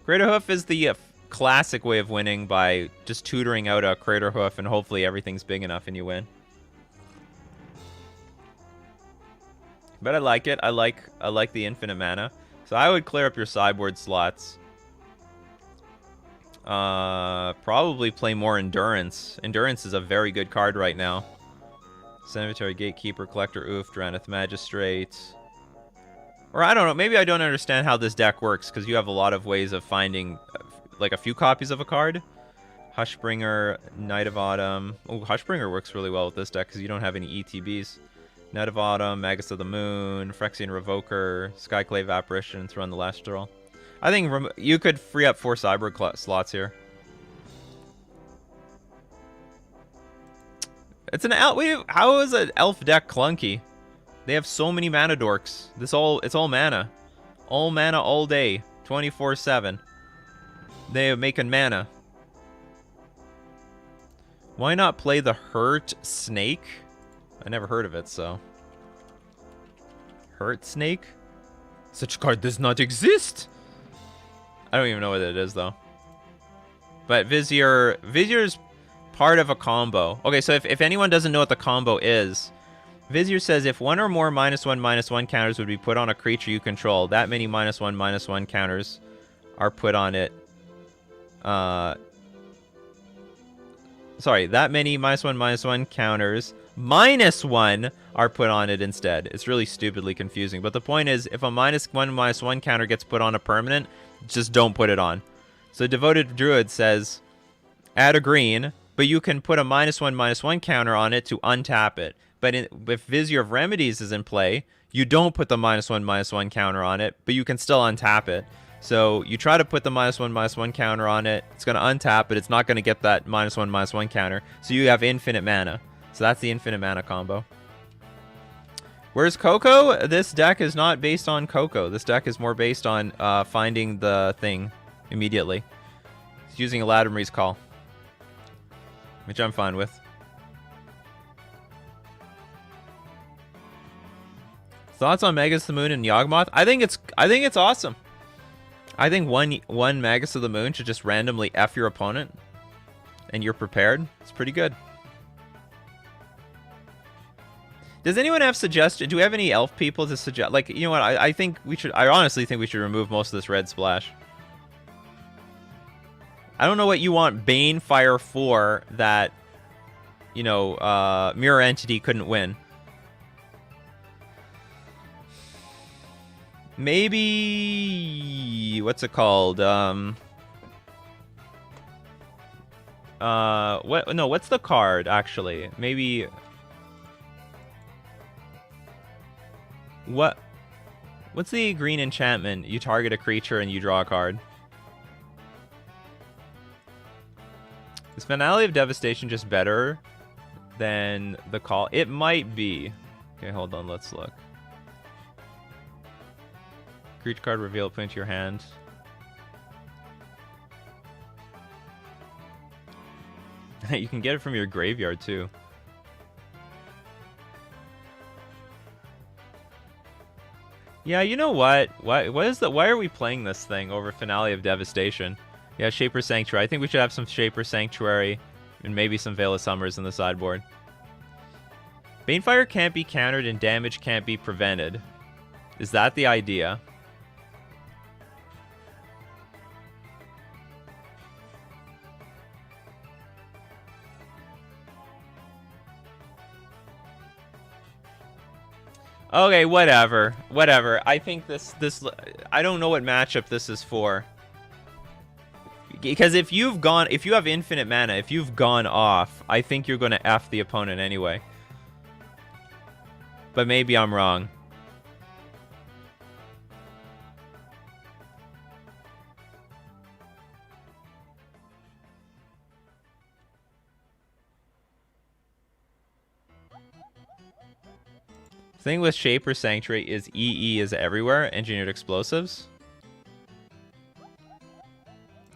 S1: Craterhoof is the classic way of winning, by just tutoring out a Craterhoof and hopefully everything's big enough and you win. But I like it. I like the infinite mana. So I would clear up your sideboard slots. Probably play more Endurance. Endurance is a very good card right now. Cemetery, Gatekeeper, Collector, Oof, Draneth Magistrate. Or I don't know, maybe I don't understand how this deck works, because you have a lot of ways of finding, like, a few copies of a card. Hushbringer, Knight of Autumn. Oh, Hushbringer works really well with this deck, because you don't have any ETBs. Knight of Autumn, Magus of the Moon, Phyrexian Revoker, Skyclave Apparition, and Throne the Lastral. I think you could free up 4 Cyber slots here. It's an elf. How is an elf deck clunky? They have so many mana dorks. It's all mana. All mana all day. 24/7. They are making mana. Why not play the Hurt Snake? I never heard of it, so. Hurt Snake? Such a card does not exist! I don't even know what it is, though. But Vizier's part of a combo. Okay, so if anyone doesn't know what the combo is, Vizier says if 1 or more -1/-1 counters would be put on a creature you control, that many -1/-1 counters are put on it. Sorry, that many -1/-1 counters -1 are put on it instead. It's really stupidly confusing. But the point is, if a -1/-1 counter gets put on a permanent, just don't put it on. So Devoted Druid says, add a green, but you can put a -1/-1 counter on it to untap it. But if Vizier of Remedies is in play, you don't put the -1/-1 counter on it, but you can still untap it. So you try to put the -1/-1 counter on it, it's going to untap it, it's not going to get that -1/-1 counter, so you have infinite mana. So that's the infinite mana combo. Where's Coco? This deck is not based on Coco. This deck is more based on finding the thing immediately. It's using a Latimer's Call, which I'm fine with. Thoughts on Magus the Moon and Yawgmoth? I think it's awesome. I think one Magus of the Moon should just randomly F your opponent, and you're prepared. It's pretty good. Does anyone have suggestions? Do we have any elf people to suggest? Like, you know what? I think we should. I honestly think we should remove most of this red splash. I don't know what you want Banefire for that, you know, Mirror Entity couldn't win. Maybe what's it called? What? No, what's the card actually? Maybe. What's the green enchantment? You target a creature and you draw a card. Is Finale of Devastation just better than the call? It might be. Okay, hold on, let's look. Creature card reveal, put into your hand. You can get it from your graveyard too. Yeah, you know what? Why are we playing this thing over Finale of Devastation? Yeah, Shaper Sanctuary. I think we should have some Shaper Sanctuary and maybe some Veil of Summers in the sideboard. Banefire can't be countered and damage can't be prevented. Is that the idea? Okay, whatever. Whatever. I think this I don't know what matchup this is for. Because if you have infinite mana, if you've gone off, I think you're going to F the opponent anyway. But maybe I'm wrong. Thing with Shaper Sanctuary is EE is everywhere, Engineered Explosives.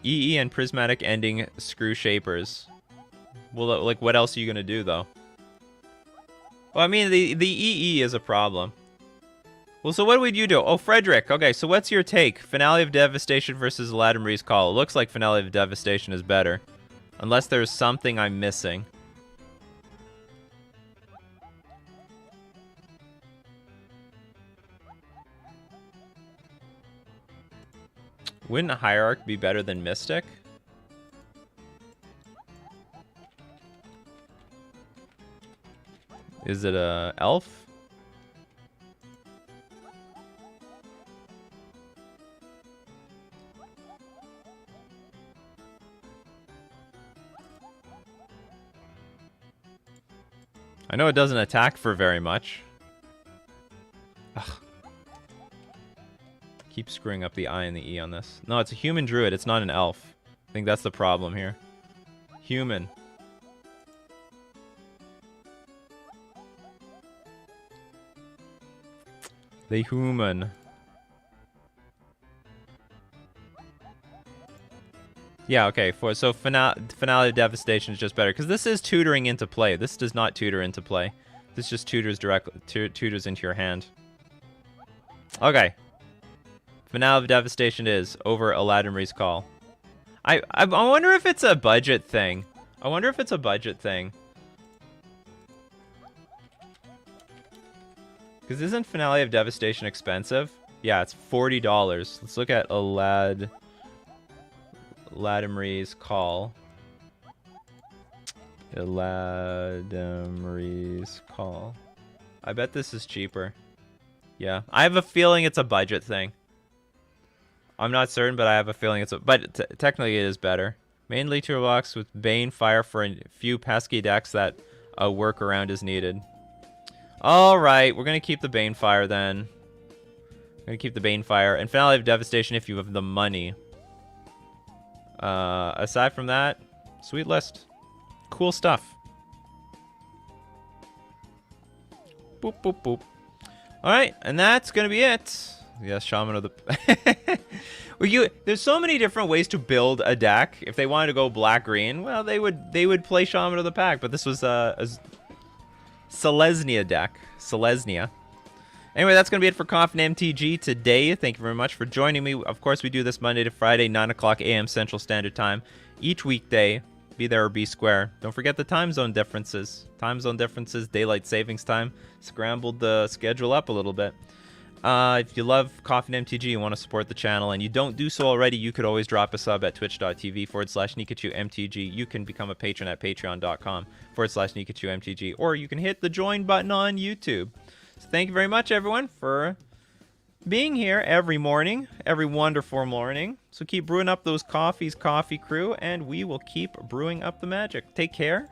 S1: EE and Prismatic Ending screw Shapers. Well, like, what else are you going to do, though? Well, I mean, the EE is a problem. Well, so what would you do? Oh, Frederick. Okay, so what's your take? Finale of Devastation versus Latimer's Call. It looks like Finale of Devastation is better. Unless there's something I'm missing. Wouldn't Hierarch be better than Mystic? Is it a elf? I know it doesn't attack for very much. Ugh. Keep screwing up the I and the E on this. No, it's a human druid. It's not an elf. I think that's the problem here. Human. The human. Yeah, okay. So Finale of Devastation is just better because this is tutoring into play. This does not tutor into play. This just tutors tutors into your hand. Okay. Finale of Devastation is over Latimer's Call. I wonder if it's a budget thing. I wonder if it's a budget thing. Because isn't Finale of Devastation expensive? Yeah, it's $40. Let's look at Latimer's Call. Latimer's Call. I bet this is cheaper. Yeah, I have a feeling it's a budget thing. I'm not certain, but I have a feeling it's a... But technically it is better. Mainly toolbox with Banefire for a few pesky decks that a workaround is needed. Alright, we're going to keep the Banefire then. We're going to keep the Banefire. And Finale of Devastation if you have the money. Aside from that, sweet list. Cool stuff. Boop, boop, boop. Alright, and that's going to be it. Yes, Shaman of the... There's so many different ways to build a deck. If they wanted to go black-green, well, they would play Shaman of the Pack. But this was a Selesnya deck. Selesnya. Anyway, that's going to be it for Coffee and MTG today. Thank you very much for joining me. Of course, we do this Monday to Friday, 9 o'clock a.m. Central Standard Time. Each weekday, be there or be square. Don't forget the time zone differences. Time zone differences, daylight savings time. Scrambled the schedule up a little bit. If you love Coffee and MTG and want to support the channel, and you don't do so already, you could always drop a sub at twitch.tv/Nikachu MTG. You can become a patron at patreon.com/Nikachu MTG, or you can hit the join button on YouTube. So thank you very much, everyone, for being here every morning, every wonderful morning. So keep brewing up those coffees, coffee crew, and we will keep brewing up the magic. Take care.